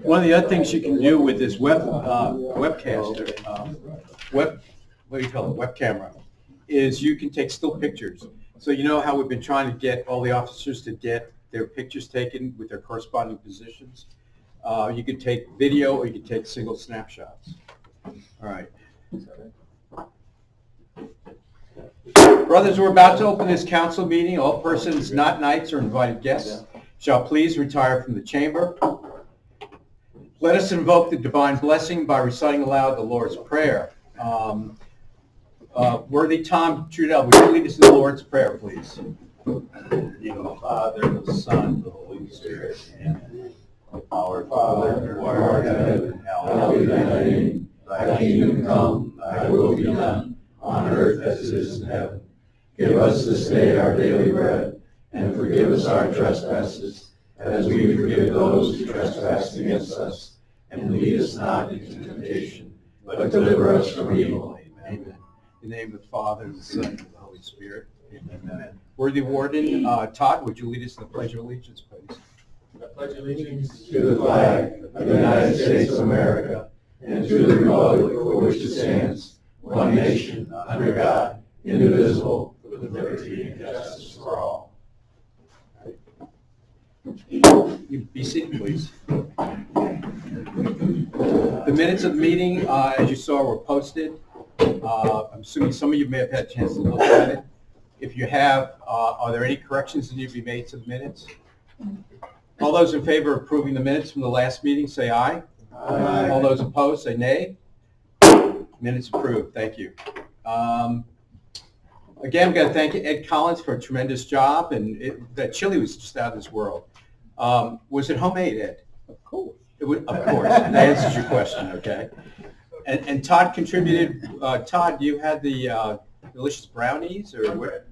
One of the other things you can do with this webcaster, what do you call it, web camera, is you can take still pictures. So you know how we've been trying to get all the officers to get their pictures taken with their corresponding positions? You could take video or you could take single snapshots. All right. Brothers, we're about to open this council meeting. All persons, not knights or invited guests, shall please retire from the chamber. Let us invoke the divine blessing by reciting aloud the Lord's Prayer. Worthy Tom Trudell, would you lead us in the Lord's Prayer, please? In the name of the Father, the Son, and the Holy Spirit. Amen. Our Father, who art in heaven, hallowed be thy name. Thy kingdom come, thy will be done, on earth as it is in heaven. Give us this day our daily bread, and forgive us our trespasses, as we forgive those who trespass against us. And lead us not into temptation, but deliver us from evil. Amen. In the name of the Father, and the Son, and the Holy Spirit. Amen. Worthy Warden Todd, would you lead us in the Pledge of Allegiance, please? I pledge allegiance to the flag of the United States of America, and to the republic for which it stands, one nation, under God, indivisible, with liberty and justice for all. You be seated, please. The minutes of the meeting, as you saw, were posted. I'm assuming some of you may have had a chance to look at it. If you have, are there any corrections that need to be made to the minutes? All those in favor of approving the minutes from the last meeting, say aye. Aye. All those opposed, say nay. Minutes approved. Thank you. Again, we've got to thank Ed Collins for a tremendous job, and that chili was just out of this world. Was it homemade, Ed? Of course. Of course. That answers your question, okay? And Todd contributed. Todd, you had the delicious brownies, or what?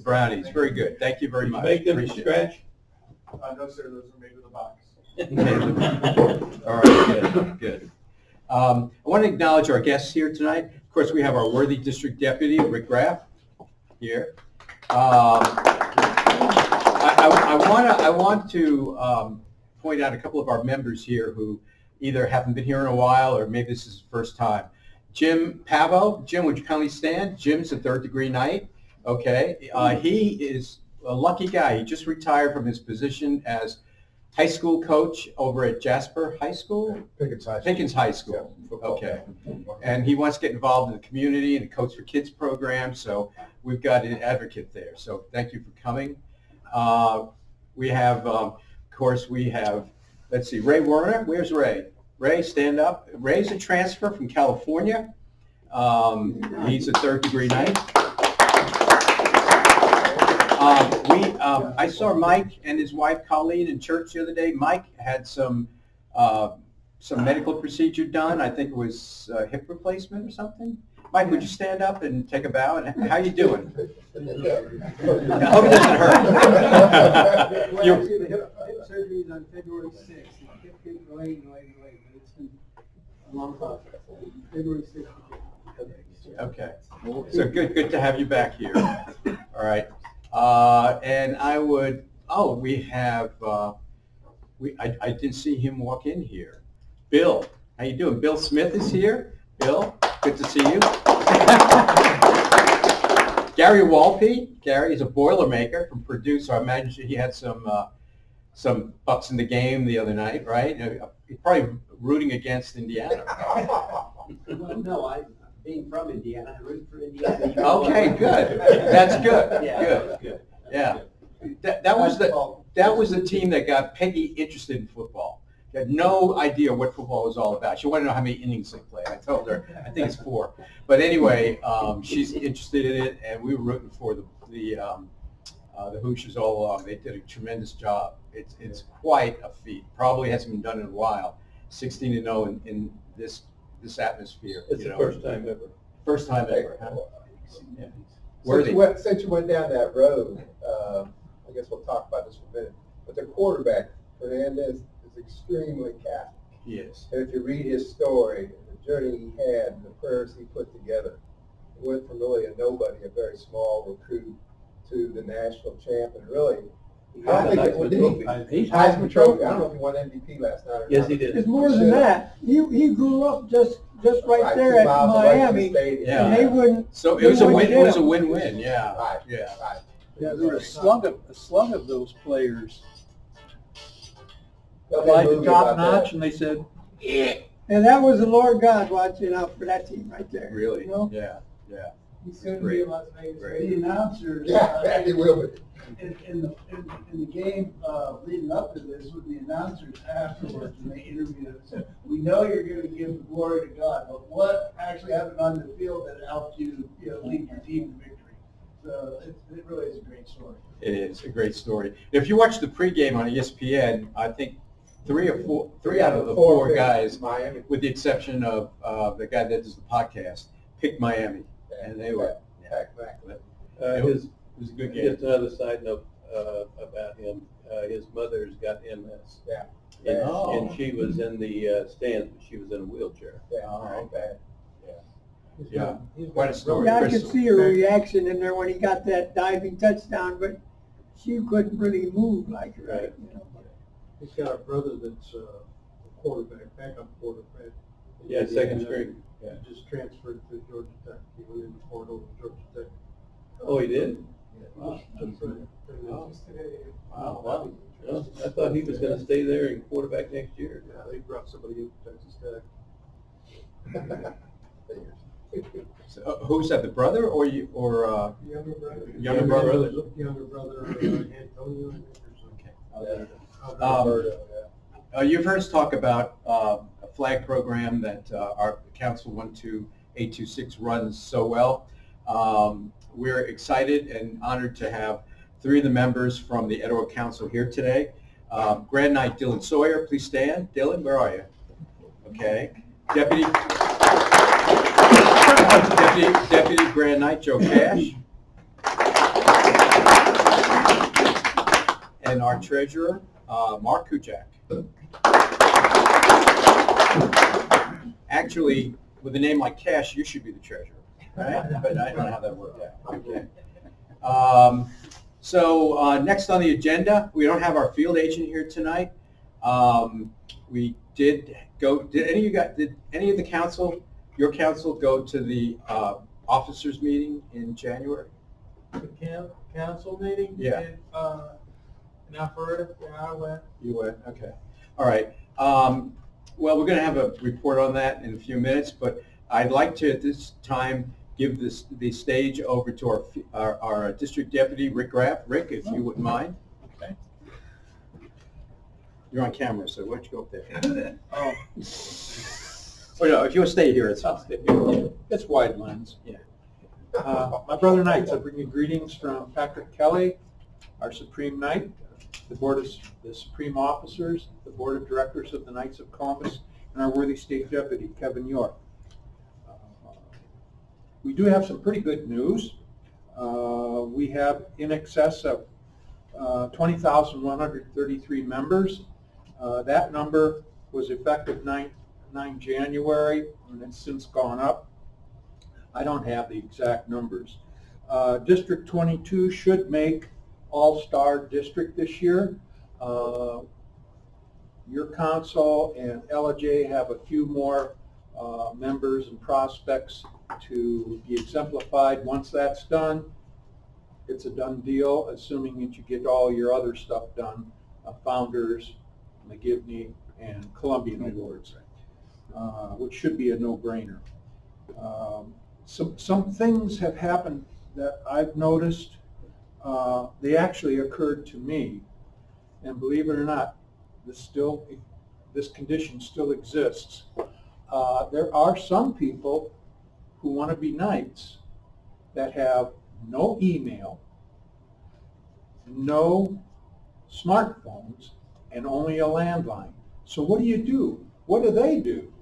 Brownies. Very good. Thank you very much. Make them from scratch? No, sir. Those are made with a box. All right. Good. I want to acknowledge our guests here tonight. Of course, we have our worthy district deputy, Rick Graff, here. I want to point out a couple of our members here who either haven't been here in a while or maybe this is the first time. Jim Pavo. Jim, would you kindly stand? Jim's a third-degree knight. Okay. He is a lucky guy. He just retired from his position as high school coach over at Jasper High School? Pickens High School. Okay. And he wants to get involved in the community and the Coach for Kids program, so we've got an advocate there. So thank you for coming. We have, of course, let's see, Ray Werner. Where's Ray? Ray, stand up. Ray's a transfer from California. He's a third-degree knight. I saw Mike and his wife Colleen in church the other day. Mike had some medical procedure done. I think it was hip replacement or something. Mike, would you stand up and take a bow? And how you doing? I hope it doesn't hurt. Well, actually, the hip surgery is on February 6th. The hip keeps delayed, but it's been a long process. February 6th. Okay. So good to have you back here. All right. And I would, we have, I didn't see him walk in here. Bill, how you doing? Bill Smith is here. Bill, good to see you. Gary Walpe. Gary is a Boilermaker from Purdue, so I imagine he had some bucks in the game the other night, right? He's probably rooting against Indiana. Well, no, being from Indiana, I root for Indiana. Okay, good. That's good. Yeah, Good. Yeah. That was the team that got Peggy interested in football. She had no idea what football was all about. She wanted to know how many innings they play. I told her, I think it's 4. But anyway, she's interested in it, and we were rooting for the Hoosiers all along. They did a tremendous job. It's quite a feat. Probably hasn't been done in a while. 16-0 in this atmosphere. It's the first time ever. First time ever. Huh? Yeah. Since you went down that road, I guess we'll talk about this for a minute. But the quarterback, Fernandez, is extremely Catholic. He is. And if you read his story, the journey he had, and the prayers he put together, he went from really a nobody, a very small recruit, to the national champ. And really, I think it was Heisman Trophy. I don't know if he won MVP last night or not. Yes, he did. It's more than that. He grew up just right there 2 at miles away from the Miami, stadium. Yeah. and they wouldn't. So it was a they win, wouldn't it was get a him. win-win, yeah, Right, yeah. right. Yeah, there were a slug of those players They'll applied have a to movie top about that. notch, and they said, "Yeah." And that was the Lord God watching out for that team right there. Really, You know? yeah, yeah. He's soon to Great. be in Las Vegas. Great. The announcers, Yeah, it will be. in the game leading up to this, with the announcers afterwards, and they interviewed them, said, "We know you're going to give the glory to God, but what actually happened on the field that helped you, lead your team to victory?" So it really is a great story. It is a great story. If you watch the pregame on ESPN, I think three out of the four guys, Miami. with the exception of the guy that does the podcast, picked Miami, and they were. Back, back. It was a good game. Just another side note about him. His mother's got MS. Yeah. And, Oh. and she was in the stands, but she was in a wheelchair. Yeah. Oh, okay. He's Yeah. got- he's got Quite a story. Yeah, I could Crystal. see her reaction in there when he got that diving touchdown, but she couldn't really move like her. Right. You know? He's got a brother that's a quarterback, backup quarterback. Yeah, second string. Yeah. He just transferred to Georgia Tech. He went in before over to Georgia Tech. Oh, he did? Wow. That's right. Wow. Wow. Well, I thought he was going to stay there and quarterback next year. Yeah, they brought somebody in from Texas Tech. So, who's that? The brother or you or Younger brother. Younger brother? Younger brother, Antonio, I think, or something. Okay. You've heard us talk about a flag program that our Council 12826 runs so well. We're excited and honored to have three of the members from the Etowah Council here today. Grand Knight Dylan Sawyer, please stand. Dylan, where are you? Okay. Deputy Grand Knight Joe Cash. And our treasurer, Mark Kuchak. Actually, with a name like Cash, you should be the treasurer, right? But I don't know how that worked out. Okay. So next on the agenda, we don't have our field agent here tonight. We did go. Did any of the council, your council, go to the officers meeting in January? The council meeting? Yeah. In Alpharetta, yeah, I went. You went, okay. All right. Well, we're going to have a report on that in a few minutes, but I'd like to, at this time, give the stage over to our district deputy, Rick Graff. Rick, if you wouldn't mind. Okay. You're on camera, so why don't you go up there? Oh, Oh, no, if you'll stay here, it's fine. it's wide lens. Yeah. My brother knights, I bring you greetings from Patrick Kelly, our Supreme Knight, the Supreme Officers, the Board of Directors of the Knights of Columbus, and our worthy State Deputy, Kevin York. We do have some pretty good news. We have in excess of 20,133 members. That number was effective 9 January, and it's since gone up. I don't have the exact numbers. District 22 should make All-Star District this year. Your council and LJ have a few more members and prospects to be exemplified. Once that's done, it's a done deal, assuming that you get all your other stuff done, Founders, McGivney, and Columbian Awards, which should be a no-brainer. Some things have happened that I've noticed. They actually occurred to me, and believe it or not, this condition still exists. There are some people who want to be knights that have no email, no smartphones, and only a landline. So what do? What do they do?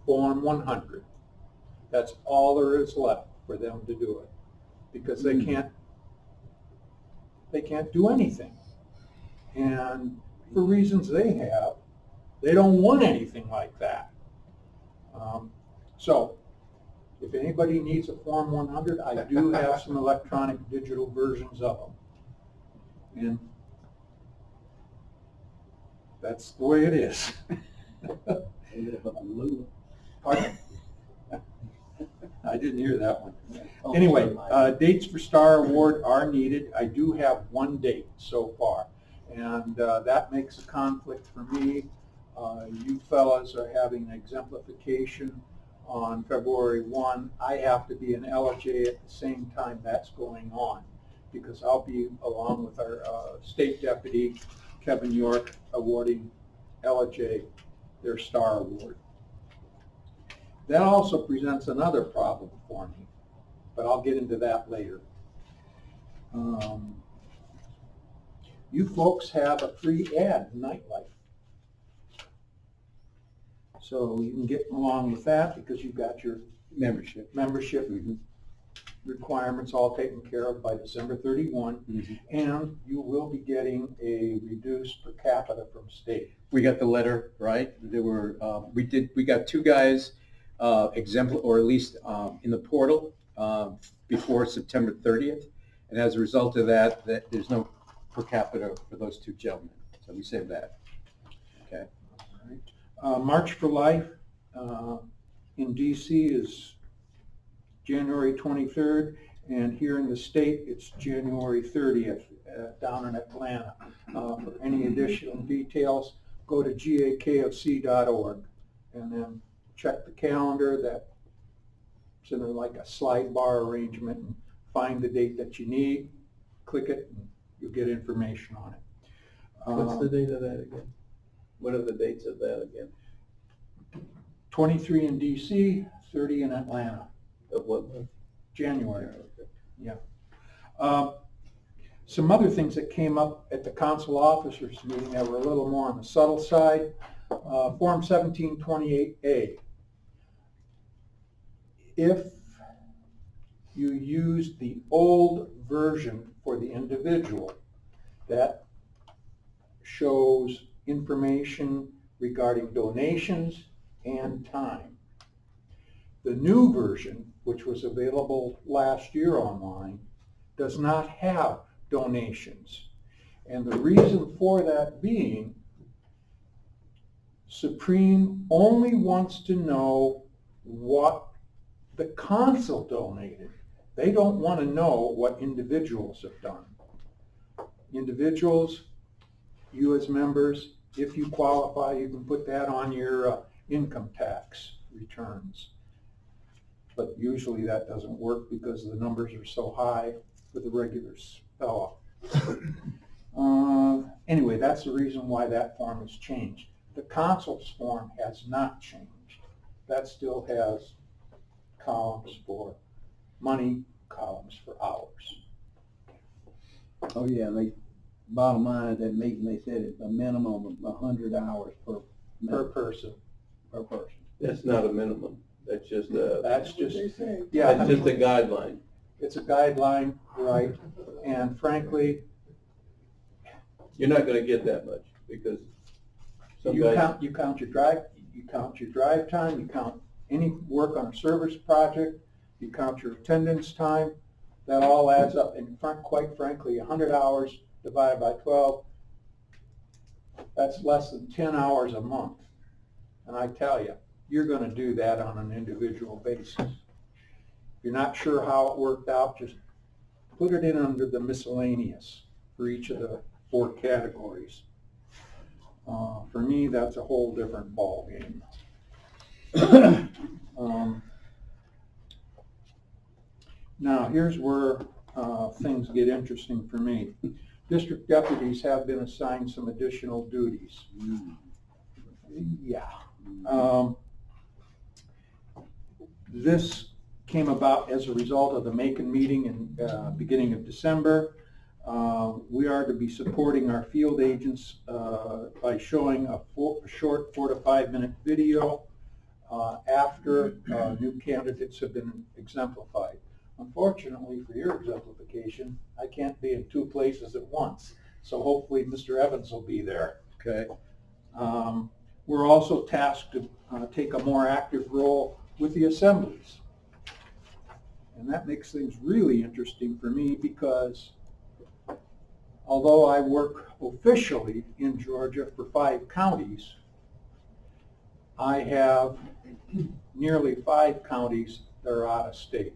Form 100. That's all there is left for them to do it, because they can't do anything. And for reasons they have, they don't want anything like that. So if anybody needs a Form 100, I do have some electronic digital versions of them. And that's the way it is. Pardon? I didn't hear that one. Anyway, dates for Star Award are needed. I do have one date so far, and that makes a conflict for me. You fellas are having exemplification on February 1. I have to be in LJ at the same time that's going on, because I'll be along with our state deputy, Kevin York, awarding LJ their Star Award. That also presents another problem for me, but I'll get into that later. You folks have a free ad in Nightlife. So you can get along with that because you've got your membership requirements all taken care of by December 31, and you will be getting a reduced per capita from state. We got the letter, right? There were, we got two guys exemplar, or at least in the portal before September 30th. And as a result of that, there's no per capita for those two gentlemen. So we saved that. Okay. All right. March for Life in DC is January 23rd, and here in the state it's January 30th down in Atlanta. For any additional details, go to gakfc.org and then check the calendar. That's in like a slide bar arrangement, and find the date that you need, click it, and you'll get information on it. What's the date of that again? What are the dates of that again? 23 in DC, 30 in Atlanta. Of what month? January. Yeah. Some other things that came up at the council officers meeting that were a little more on the subtle side. Form 1728A. If you use the old version for the individual, that shows information regarding donations and time. The new version, which was available last year online, does not have donations. And the reason for that being, Supreme only wants to know what the council donated. They don't want to know what individuals have done. Individuals, you as members, if you qualify, you can put that on your income tax returns. But usually that doesn't work because the numbers are so high for the regular fella. Anyway, that's the reason why that form has changed. The council's form has not changed. That still has columns for money, columns for hours. Oh yeah, bottom line at that meeting, they said it's a minimum of 100 hours per person. Per person. That's not a minimum. That's just a. That's just, Yeah. That's just a guideline. It's a guideline, right? And frankly, You're not going to get that much because some you guys. count your drive time, you count any work on a service project, you count your attendance time. That all adds up, and quite frankly, 100 hours divided by 12, that's less than 10 hours a month. And I tell you, you're going to do that on an individual basis. If you're not sure how it worked out, just put it in under the miscellaneous for each of the 4 categories. For me, that's a whole different ballgame. Now, here's where things get interesting for me. District deputies have been assigned some additional duties. Yeah. This came about as a result of the Macon meeting in beginning of December. We are to be supporting our field agents by showing a short 4 to 5 minute video after new candidates have been exemplified. Unfortunately for your exemplification, I can't be in 2 places at once, so hopefully Mr. Evans will be there. Okay. We're also tasked to take a more active role with the assemblies. And that makes things really interesting for me because although I work officially in Georgia for 5 counties, I have nearly 5 counties that are out of state.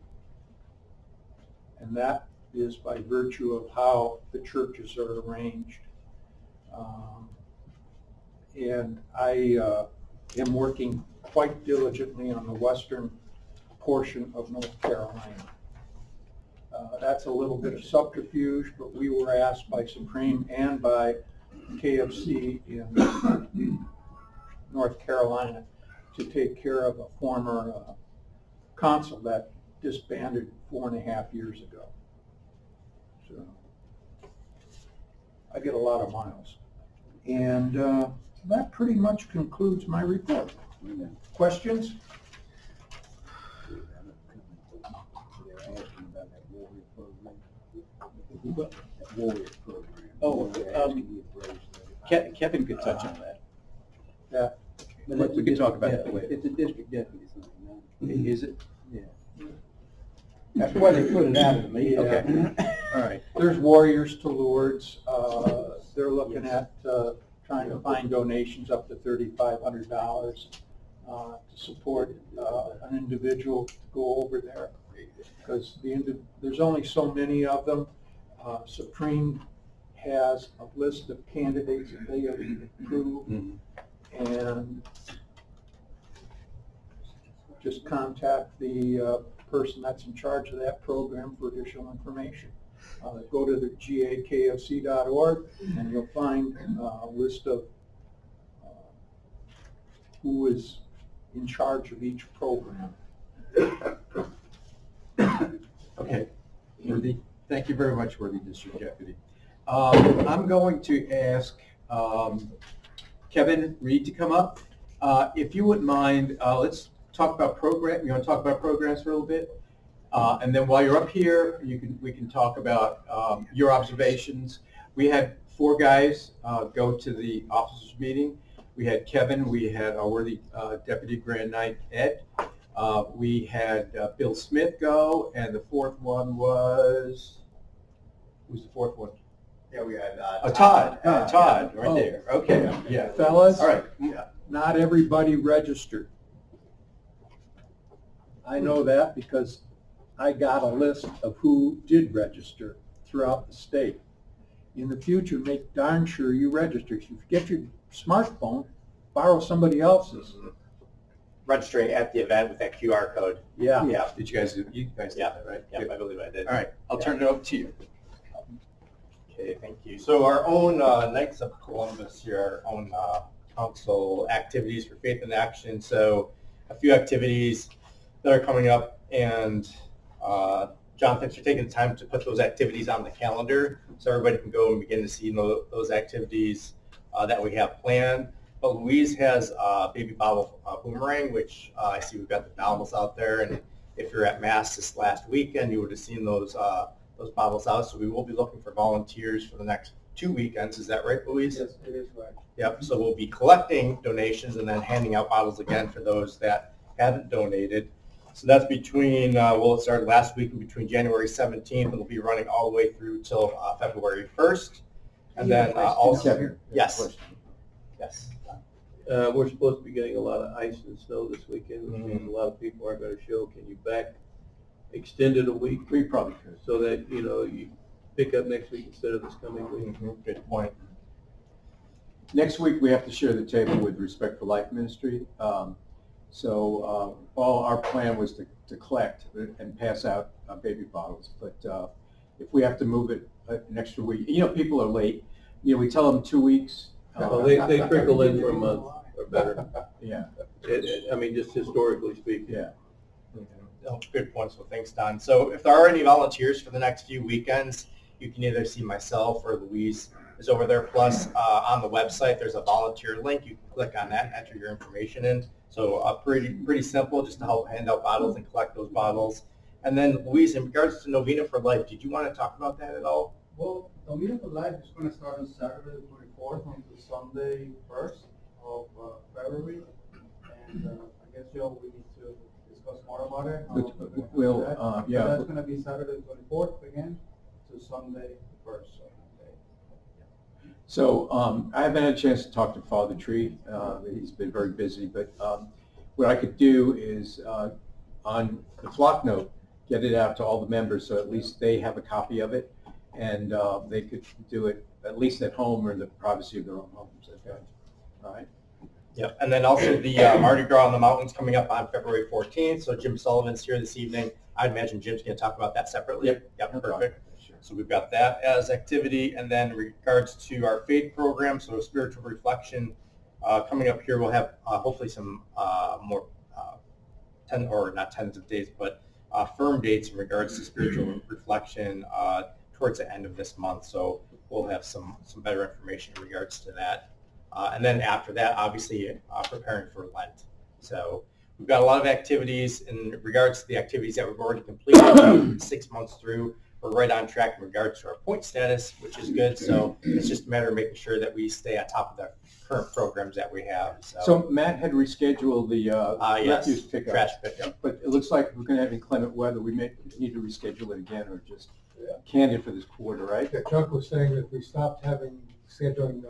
And that is by virtue of how the churches are arranged. And I am working quite diligently on the western portion of North Carolina. That's a little bit of subterfuge, but we were asked by Supreme and by KFC in North Carolina to take care of a former consul that disbanded 4.5 years ago. So I get a lot of miles. And that pretty much concludes my report. Questions? Oh, Kevin could touch on that. Yeah. But We can talk about it later. It's a district deputy thing, Is it? yeah. That's the way they put it out to me. Yeah. Okay, all right. There's Warriors to Lourdes. They're looking at trying to find donations up to $3,500 to support an individual to go over there. Because there's only so many of them. Supreme has a list of candidates that they have approved. And just contact the person that's in charge of that program for additional information. Go to the gakfc.org and you'll find a list of who is in charge of each program. Okay, Worthy, thank you very much, Worthy District Deputy. I'm going to ask Kevin Reed to come up. If you wouldn't mind, let's talk about program. You want to talk about programs for a little bit? And then while you're up here, we can talk about your observations. We had 4 guys go to the officers meeting. We had Kevin, we had our worthy Deputy Grand Knight Ed, we had Bill Smith go, and the 4th one was, who's the 4th one? Yeah, we had, Todd, Todd, right there, okay, yeah. Fellas, All right, not everybody registered. I know that because I got a list of who did register throughout the state. In the future, make darn sure you register. If you forget your smartphone, borrow somebody else's. Registering at the event with that QR code. Yeah. yeah, did you guys did that, right? Yeah, Good. I believe I did. All right, I'll turn it over to you. Okay, thank you. So our own Knights of Columbus here, our own council activities for Faith in Action. So a few activities that are coming up, and John, thanks for taking the time to put those activities on the calendar so everybody can go and begin to see those activities that we have planned. But Louise has a baby bottle boomerang, which I see we've got the bottles out there, and if you're at Mass this last weekend, you would have seen those bottles out. So we will be looking for volunteers for the next 2 weekends. Is that right, Louise? Yes, it is right. Yep, so we'll be collecting donations and then handing out bottles again for those that haven't donated. So that's between, well, it started last week, between January 17th, and it'll be running all the way through till February 1st. And then also, yes. We're supposed to be getting a lot of ice and snow this weekend, which means a lot of people aren't going to show. Can you extend it a week? We probably could. So that, you pick up next week instead of this coming week. Good point. Next week, we have to share the table with Respect for Life Ministry. So all our plan was to collect and pass out baby bottles. But if we have to move it an extra week, people are late. We tell them 2 weeks. Well, they trickle in for a month or better. Yeah. Just historically speaking. Yeah. Oh, good point. So thanks, Don. So if there are any volunteers for the next few weekends, you can either see myself or Louise is over there. Plus, on the website, there's a volunteer link. You can click on that and enter your information in. So pretty simple, just to help hand out bottles and collect those bottles. And then, Louise, in regards to Novena for Life, did you want to talk about that at all? Well, Novena for Life is going to start on Saturday the 24th until Sunday 1st of February. And I guess, Joe, we need to discuss more about it. We'll, So yeah. that's going to be Saturday the 24th again to Sunday the 1st. So I haven't had a chance to talk to Father Tree. He's been very busy, but what I could do is on the flock note, get it out to all the members so at least they have a copy of it, and they could do it at least at home or in the privacy of their own homes. Okay. All right. Yep, and then also the Mardi Gras on the Mountains coming up on February 14th. So Jim Sullivan's here this evening. I'd imagine Jim's going to talk about that separately. Yep, perfect. So we've got that as activity, and then in regards to our faith program, so spiritual reflection, coming up here, we'll have hopefully some more not tentative dates, but firm dates in regards to spiritual reflection towards the end of this month. So we'll have some better information in regards to that. And then after that, obviously, preparing for Lent. So we've got a lot of activities in regards to the activities that we've already completed 6 months through. We're right on track in regards to our point status, which is good. So it's just a matter of making sure that we stay on top of the current programs that we have. So Matt had rescheduled the yes, refuse pickup. trash pickup. But it looks like we're going to have inclement weather. We may need to reschedule it again or just can it for this quarter, right? Yeah, Chuck was saying that if we stopped scheduling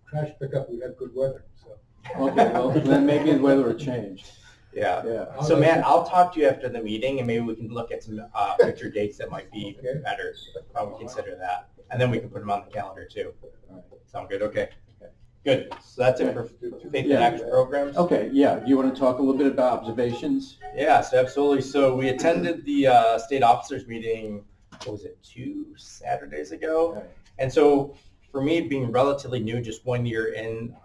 trash pickup, we'd have good weather, so. Okay, well, then maybe the weather will change. Yeah. Yeah. So Matt, I'll talk to you after the meeting, and maybe we can look at some future dates that might be better. Probably consider that, and then we can put them on the calendar too. Sound good? Okay. Good. So that's it for Faith in Action programs. Okay, yeah. Do you want to talk a little bit about observations? Yes, absolutely. So we attended the state officers meeting, what was it, 2 Saturdays ago? Okay. And so for me, being relatively new, just 1 year in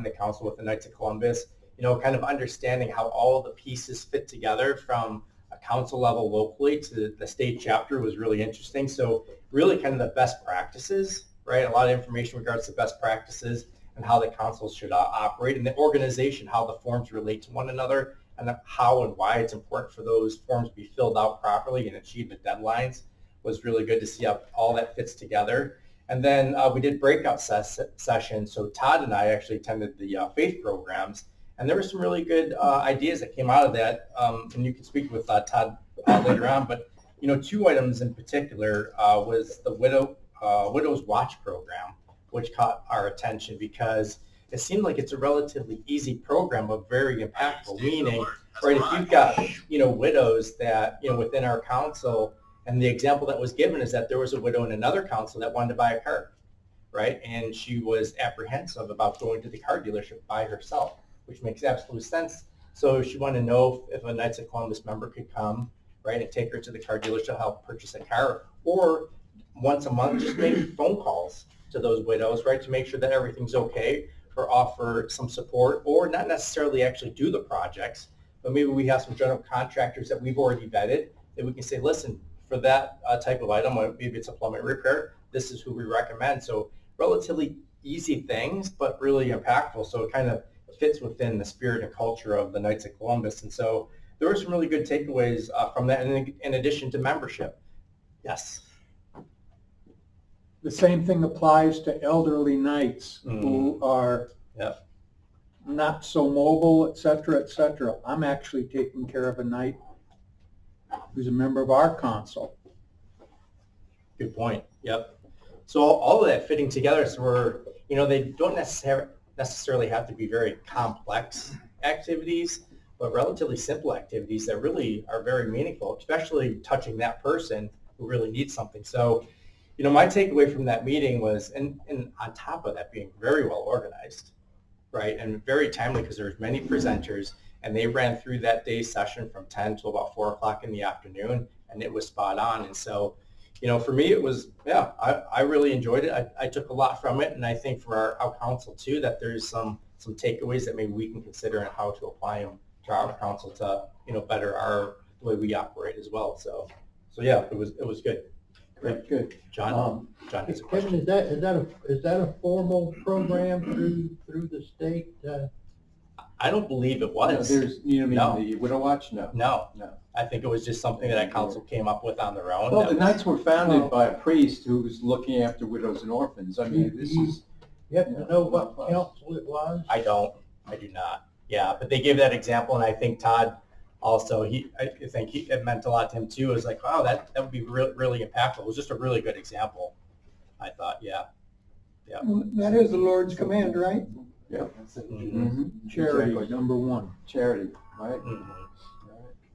the council with the Knights of Columbus, kind of understanding how all the pieces fit together from a council level locally to the state chapter was really interesting. So really kind of the best practices, right? A lot of information in regards to best practices and how the councils should operate, and the organization, how the forms relate to one another, and how and why it's important for those forms to be filled out properly and achieve the deadlines was really good to see how all that fits together. And then we did breakout sessions. So Todd and I actually attended the faith programs, and there were some really good ideas that came out of that. And you can speak with Todd later on. But 2 items in particular was the Widow's Watch program, which caught our attention because it seemed like it's a relatively easy program, but very impactful. Meaning, right, if you've got widows that within our council. And the example that was given is that there was a widow in another council that wanted to buy a car, right? And she was apprehensive about going to the car dealership by herself, which makes absolute sense. So she wanted to know if a Knights of Columbus member could come, right, and take her to the car dealership to help purchase a car. Or once a month, just make phone calls to those widows, right, to make sure that everything's okay, or offer some support, or not necessarily actually do the projects, but maybe we have some general contractors that we've already vetted that we can say, listen, for that type of item, maybe it's a plumbing repair, this is who we recommend. So relatively easy things, but really impactful. So it kind of fits within the spirit and culture of the Knights of Columbus. And so there were some really good takeaways from that, in addition to membership. Yes. The same thing applies to elderly knights who are not so mobile, et cetera, et cetera. I'm actually taking care of a knight who's a member of our council. Good point. Yep. So all of that fitting together, so they don't necessarily have to be very complex activities, but relatively simple activities that really are very meaningful, especially touching that person who really needs something. So, my takeaway from that meeting was, and on top of that, being very well organized, right, and very timely because there's many presenters. And they ran through that day's session from 10 to about 4 o'clock in the afternoon, and it was spot on. And so, for me, it was, I really enjoyed it. I took a lot from it, and I think for our council too, that there's some takeaways that maybe we can consider and how to apply them to our council to, better the way we operate as well. So yeah, it was good. Great, good. John has a question. Kevin, is that a formal program through the state? I don't believe it was. No, there's, the Widow Watch? No. No. I think it was just something that council came up with on their own. Well, the Knights were founded by a priest who was looking after widows and orphans. I mean, this is... You have to know what council it was? I do not. Yeah, but they gave that example, and I think Todd also, I think it meant a lot to him too. It was like, wow, that would be really impactful. It was just a really good example, I thought, yeah. That is the Lord's command, right? Charity, Exactly. number one. Charity, right?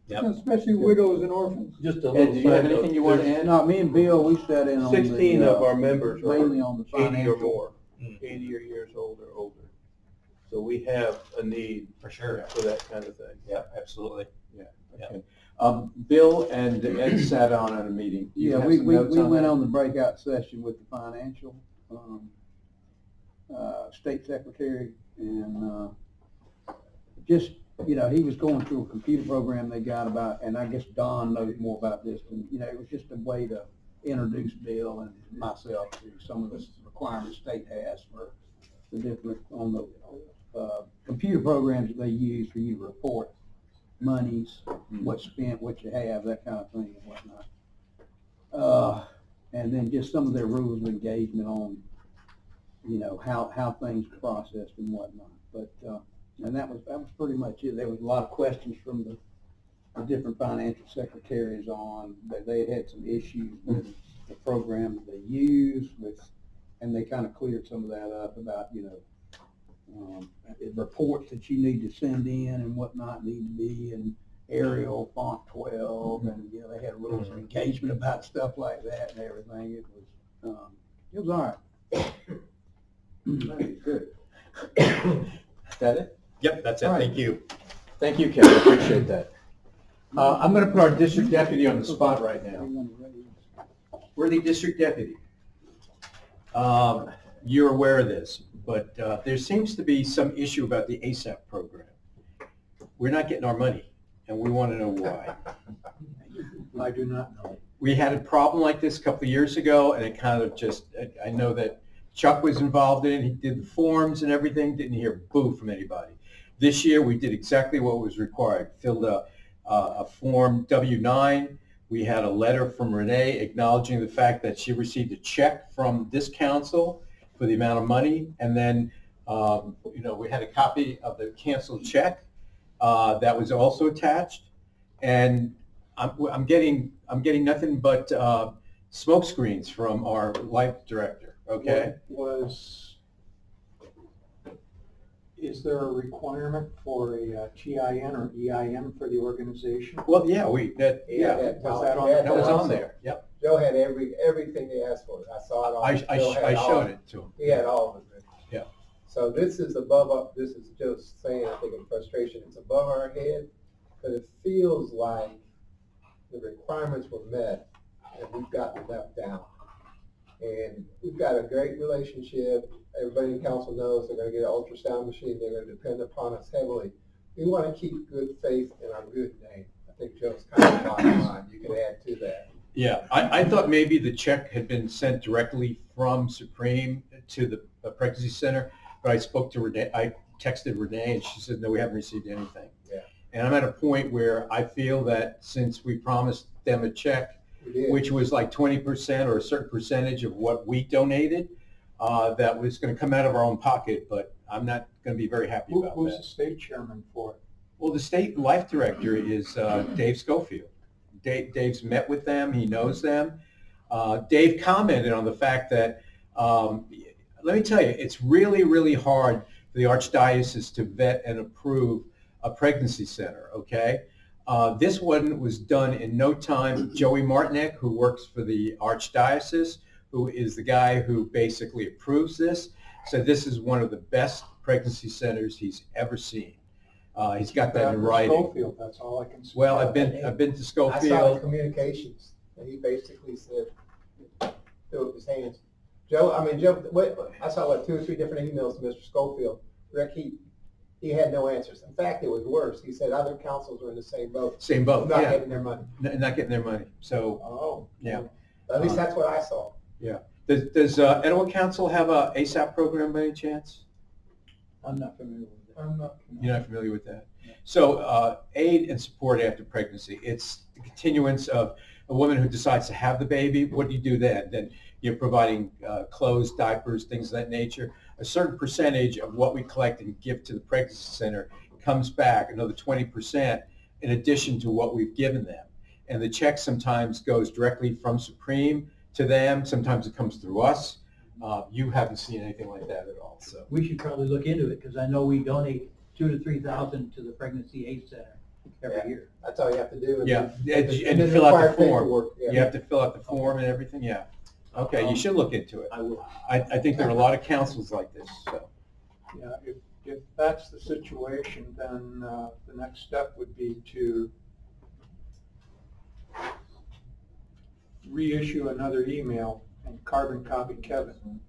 Yep. Especially widows and orphans. Just a Ed, little do you have side note, anything you want to add? No, me and Bill, we sat in on the. 16 of our members are mainly on the 80 or financial. more, 80 or years old or older. So we have a need For sure. for that kind of thing. Yeah, absolutely. Okay. Bill and Ed sat on a meeting. Do you Yeah, have we some notes on went that? on the breakout session with the financial, state secretary, and, just, you know, he was going through a computer program they got about, and I guess Don knows more about this, and, you know, it was just a way to introduce Bill and myself to some of the requirements state has for the different, on the, computer programs that they use for you to report monies, what's spent, what you have, that kind of thing and whatnot. And then just some of their rules of engagement on, you know, how things are processed and whatnot. But, and that was pretty much it. There was a lot of questions from the different financial secretaries on, that they had some issues with the program that they use with, and they kind of cleared some of that up about, you know, reports that you need to send in and whatnot need to be in Arial font 12, and, you know, they had rules of engagement about stuff like that and everything. It was all right. Good. Is that it? Yep, that's it. All right. Thank you. Thank you, Kevin, appreciate that. I'm gonna put our district deputy on the spot right now. We're the district deputy. You're aware of this, but there seems to be some issue about the ASAP program. We're not getting our money, and we want to know why. I do not know. We had a problem like this a couple of years ago, and it kind of just, I know that Chuck was involved in it, he did the forms and everything, didn't hear boo from anybody. This year, we did exactly what was required, filled a Form W-9. We had a letter from Renee acknowledging the fact that she received a check from this council for the amount of money, and then, you know, we had a copy of the canceled check that was also attached, and I'm getting nothing but smoke screens from our life director. Okay. Is there a requirement for a TIN or EIN for the organization? Well, yeah, Was that on that was on there. Yep. Joe had everything they asked for. I saw it all. I showed it to him. He had all of it. Yeah. So this is this is just saying, I think in frustration, it's above our head, but it feels like the requirements were met and we've gotten left down. And we've got a great relationship. Everybody in council knows they're going to get an ultrasound machine. They're going to depend upon us heavily. We want to keep good faith in our good name. I think Joe's kind of bottom line. You can add to that. Yeah, I thought maybe the check had been sent directly from Supreme to the pregnancy center, but I spoke to Renee, I texted Renee, and she said, no, we haven't received anything. Yeah. And I'm at a point where I feel that since we promised them a check, which was like 20% or a certain percentage of what we donated, that was going to come out of our own pocket, but I'm not going to be very happy about Who's that. the state chairman for it? Well, the state life director is Dave Schofield. Dave's met with them. He knows them. Dave commented on the fact that, let me tell you, it's really, really hard for the Archdiocese to vet and approve a pregnancy center, okay? This one was done in no time. Joey Martinek, who works for the Archdiocese, who is the guy who basically approves this, said this is one of the best pregnancy centers he's ever seen. He's got that in writing. Schofield, that's all I can say. Well, I've been to I saw Schofield. the communications, and he basically said, threw up his hands. Joe, I saw like 2 or 3 different emails to Mr. Schofield. Rick, he had no answers. In fact, it was worse. He said other councils were in the same boat. Same boat, Not yeah. getting their money. Not getting their money. So, yeah. At least that's what I saw. Yeah. Does Etowah Council have a ASAP program by any chance? I'm not familiar with that. I'm not. You're not familiar with that? So aid and support after pregnancy. It's the continuance of a woman who decides to have the baby. What do you do then? Then you're providing clothes, diapers, things of that nature. A certain percentage of what we collect and give to the pregnancy center comes back, another 20%, in addition to what we've given them. And the check sometimes goes directly from Supreme to them. Sometimes it comes through us. You haven't seen anything like that at all, so. We should probably look into it, because I know we donate 2,000 to 3,000 to the Pregnancy Aid Center every year. That's all you have to do. Yeah, and then fill out the require form. paperwork, yeah. You have to fill out the form and everything, yeah. Okay, you should look into it. I will. I think there are a lot of councils like this, so. Yeah, if that's the situation, then the next step would be to reissue another email and carbon copy Kevin.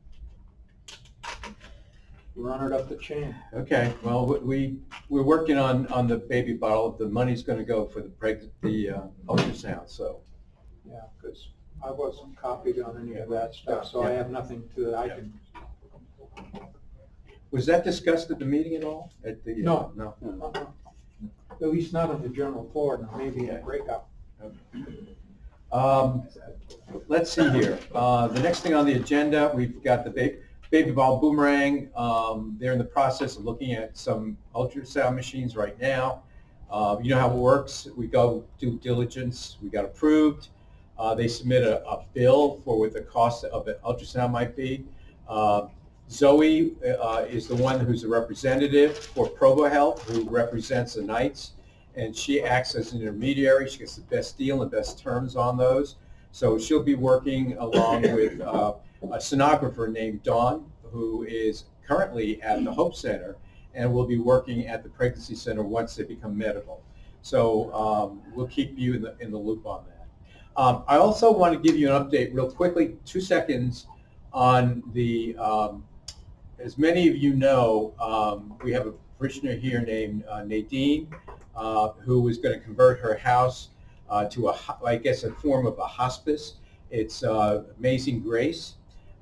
Run it up the chain. Okay, well, we're working on the baby bottle. The money's gonna go for the ultrasound, so. Yeah, because I wasn't copied on any of that stuff, so I have nothing to, I can. Was that discussed at the meeting at all? At the, No. No. At least not on the general floor, and maybe a breakout. Let's see here. The next thing on the agenda, we've got the baby ball boomerang. They're in the process of looking at some ultrasound machines right now. You know how it works. We go due diligence. We got approved. They submit a bill for what the cost of an ultrasound might be. Zoe is the one who's a representative for Provo Health, who represents the Knights, and she acts as an intermediary. She gets the best deal and best terms on those. So she'll be working along with a sonographer named Dawn, who is currently at the Hope Center and will be working at the Pregnancy Center once they become medical. So we'll keep you in the loop on that. I also want to give you an update real quickly, 2 seconds, on the, as many of you know, we have a parishioner here named Nadine, who is going to convert her house to I guess, a form of a hospice. It's Amazing Grace.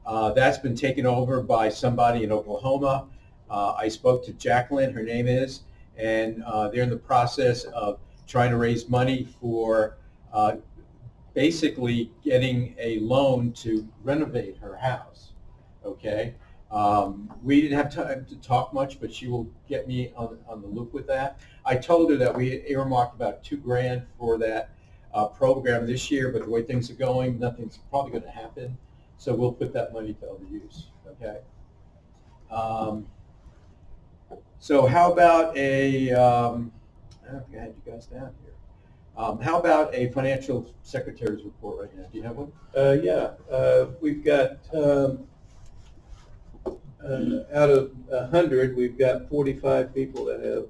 That's been taken over by somebody in Oklahoma. I spoke to Jacqueline, her name is, and they're in the process of trying to raise money for basically getting a loan to renovate her house, okay? We didn't have time to talk much, but she will get me on the loop with that. I told her that we had earmarked about $2,000 for that program this year, but the way things are going, nothing's probably going to happen. So we'll put that money to other use, okay? So how about I don't think I had you guys down here. How about a financial secretary's report right now? Do you have one? Yeah, we've got, out of 100, we've got 45 people that have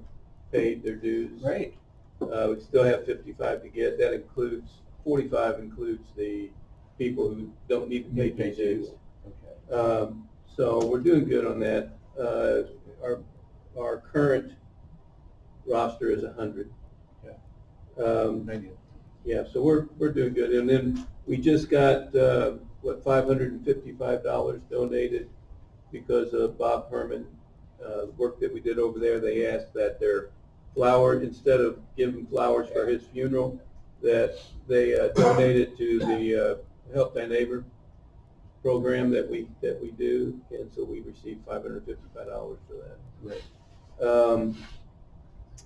paid their dues. Great. We still have 55 to get. That includes, 45 includes the people who don't need to pay their dues. Okay. So we're doing good on that. Our current roster is 100. Yeah. Yeah, so we're doing good. And then we just got, $555 donated because of Bob Herman, work that we did over there. They asked that their flower, instead of giving flowers for his funeral, that they donated to the Help Thy Neighbor program that we do, and so we received $555 for that. Great.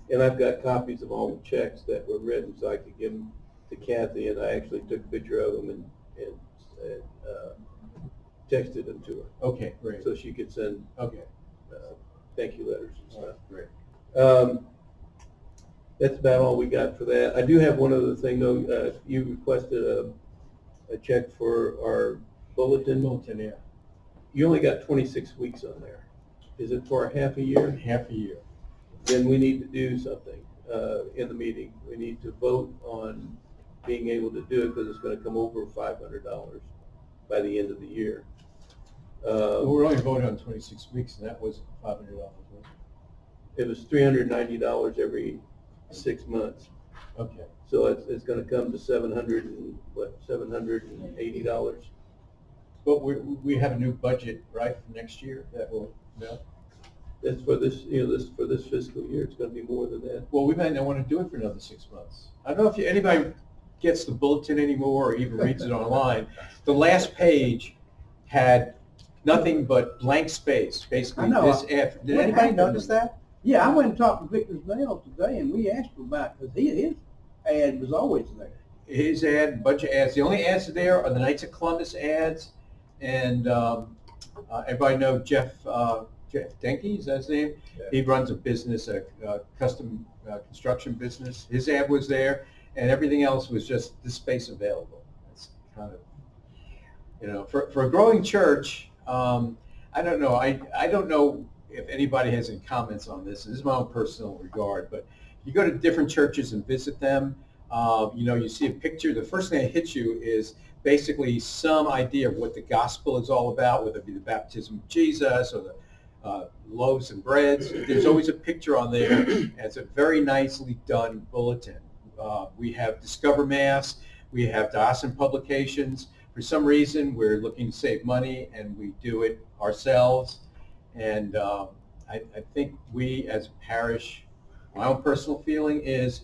And I've got copies of all the checks that were written, so I could give them to Kathy, and I actually took a picture of them and texted them to her. Okay, great. So she could send thank you letters and stuff. Great. That's about all we got for that. I do have one other thing though. You requested a check for our bulletin. Bulletin, yeah. You only got 26 weeks on there. Is it for a half a year? Half a year. Then we need to do something in the meeting. We need to vote on being able to do it because it's going to come over $500 by the end of the year. Well, we're only voting on 26 weeks, and that was $500. It was $390 every 6 months. Okay. So it's going to come to $780. But we have a new budget, right, for next year that will, no? That's for this, for this fiscal year. It's going to be more than that. Well, we might not want to do it for another 6 months. I don't know if anybody gets the bulletin anymore or even reads it online. The last page had nothing but blank space, basically. I know. This after. Did anybody notice that? Yeah, I went and talked to Victor's Mail today, and we asked him about, because his ad was always there. His ad, bunch of ads. The only ads there are the Knights of Columbus ads, and Everybody know Jeff Denke, is that his name? Yeah. He runs a business, a custom construction business. His ad was there, and everything else was just the space available. It's kind of, for a growing church, I don't know. I don't know if anybody has any comments on this. This is my own personal regard, but you go to different churches and visit them, you see a picture. The first thing that hits you is basically some idea of what the gospel is all about, whether it be the baptism of Jesus or the loaves and breads. There's always a picture on there, and it's a very nicely done bulletin. We have Discover Mass, we have Dawson Publications. For some reason, we're looking to save money, and we do it ourselves. And I think we, as a parish, my own personal feeling is,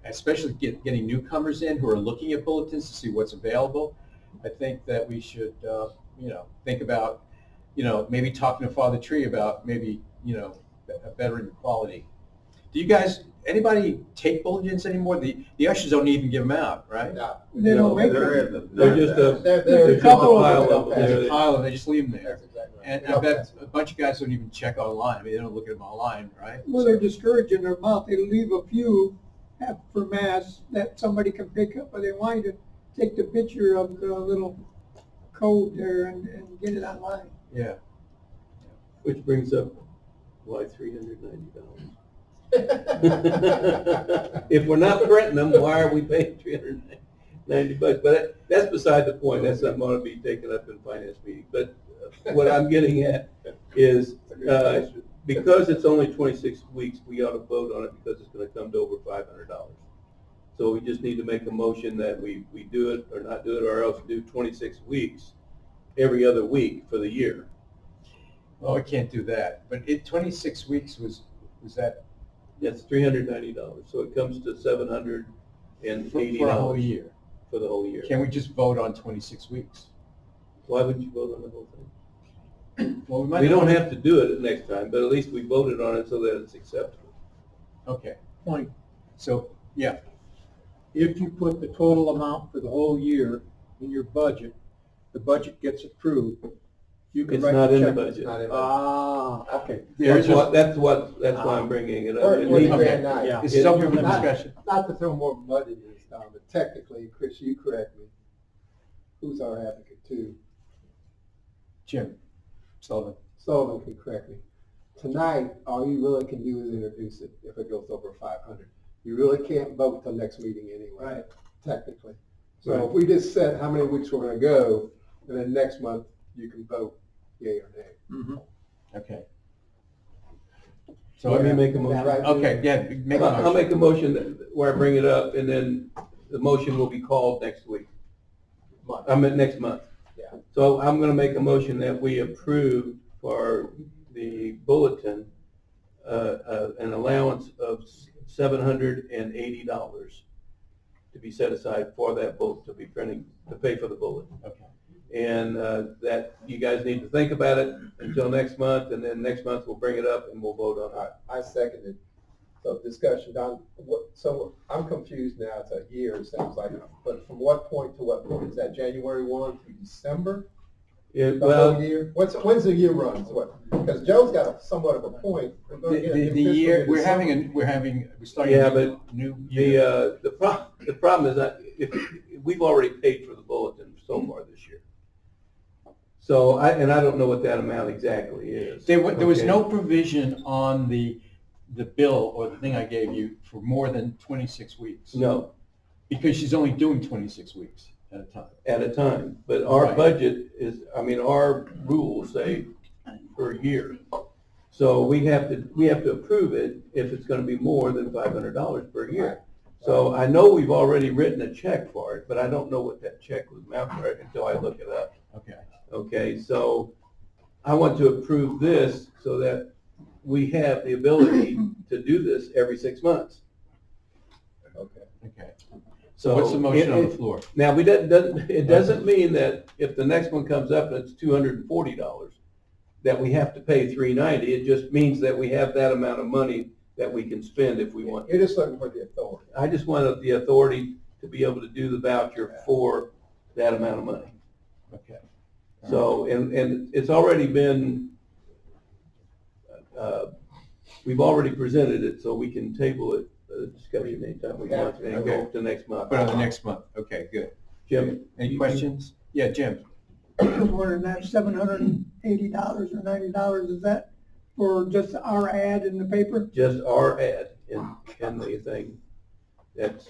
especially getting newcomers in who are looking at bulletins to see what's available, I think that we should, think about, maybe talking to Father Tree about maybe, a bettering the quality. Do you guys, anybody take bulletins anymore? The ushers don't even give them out, right? No. They don't make They're them. in the- They're just a, They're they're just a couple of pile them of them. don't There's a They're- pile and they just leave them there. That's exactly right. And They I don't bet pass. a bunch of guys don't even check online. I mean, they don't look at them online, right? Well, they're discouraging their mouth. They leave a few for mass that somebody can pick up, but they want you to take the picture of the little code there and get it online. Yeah. Which brings up, why $390? If we're not printing them, why are we paying $390? But that's beside the point. That's not going to be taken up in finance meeting. But what I'm getting at is, because it's only 26 weeks, we ought to vote on it because it's going to come to over $500. So we just need to make a motion that we do it or not do it, or else do 26 weeks every other week for the year. Well, we can't do that. But 26 weeks was that That's $390. So it comes to $780 for a whole year? for the whole year. Can we just vote on 26 weeks? Why would you vote on the whole thing? Well, we might We not- don't have to do it next time, but at least we voted on it so that it's acceptable. Okay. Point. So, yeah. If you put the total amount for the whole year in your budget, the budget gets approved, you can It's write not the in the check. budget. It's not in Okay. There's That's why I'm bringing it up. Or It $40 needs- grand night. Yeah. This is open for Not- discussion. Not to throw more mud in this, Don, but technically, Chris, you correct me. Who's our advocate too? Jim Sullivan. Sullivan can correct me. Tonight, all you really can do is introduce it if it goes over 500. You really can't vote till next meeting anyway, Right. technically. So if we just said how many weeks we're gonna go, and then next month you can vote yea or nay. Mhm. Okay. So let me make a Is that motion. right? Okay, yeah, make a I'll motion. make a motion where I bring it up, and then the motion will be called next week. Next month. Yeah. So I'm gonna make a motion that we approve for the bulletin, an allowance of $780 to be set aside for that bulletin, to be printing, to pay for the bulletin. Okay. And that you guys need to think about it until next month, and then next month we'll bring it up and we'll vote on it. I seconded. So discussion, Don, so I'm confused now, it's a year, it sounds like, but from what point to what point? Is that January 1 through December? Yeah, The well, whole year? When's the year runs? What? Because Joe's got somewhat of a point. We're gonna get a new The fiscal year, year we're December. starting Yeah, a new the year. the problem is that we've already paid for the bulletin so far this year. So I don't know what that amount exactly is. There was Okay. no provision on the bill or the thing I gave you for more than 26 weeks. No, Because she's only doing 26 weeks at a time. at a time, but our Right. budget is, our rules say per year. So we have to approve it if it's gonna be more than $500 per year. So I know we've already written a check for it, but I don't know what that check was amount for until I look it up. Okay. Okay, so I want to approve this so that we have the ability to do this every 6 months. Okay. Okay. So What's the motion on the floor? Now, it doesn't mean that if the next one comes up and it's $240, that we have to pay $390. It just means that we have that amount of money that we can spend if we want. You're just looking for the authority. I just wanted the authority to be able to do the voucher for that amount of money. Okay. So, and it's already been, we've already presented it, so we can table it, discussion anytime we want, and go to next month. Put on the next month. Okay, good. Jim? Any questions? Yeah, Jim. I was wondering that $780 or $90, is that for just our ad in the paper? Just our ad in the thing, that's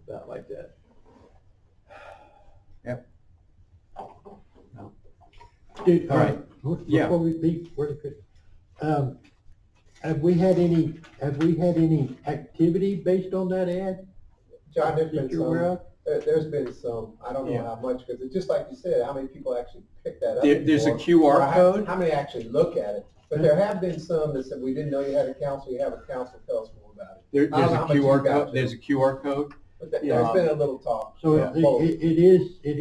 about like that. Yep. Dude, All right. Yeah. Before we leave, have we had any activity based on that ad? John, there's been That you're aware some, of? there's been some, I don't know Yeah. how much, because it's just like you said, how many people actually pick that up? There's a before, QR or how- code. How many actually look at it? But there have been some that said, we didn't know you had a council, you have a council, tell us more about it. There's I don't know a how much you QR got, code. Jim. There's a QR code. But there's been a little talk. So both. it is. It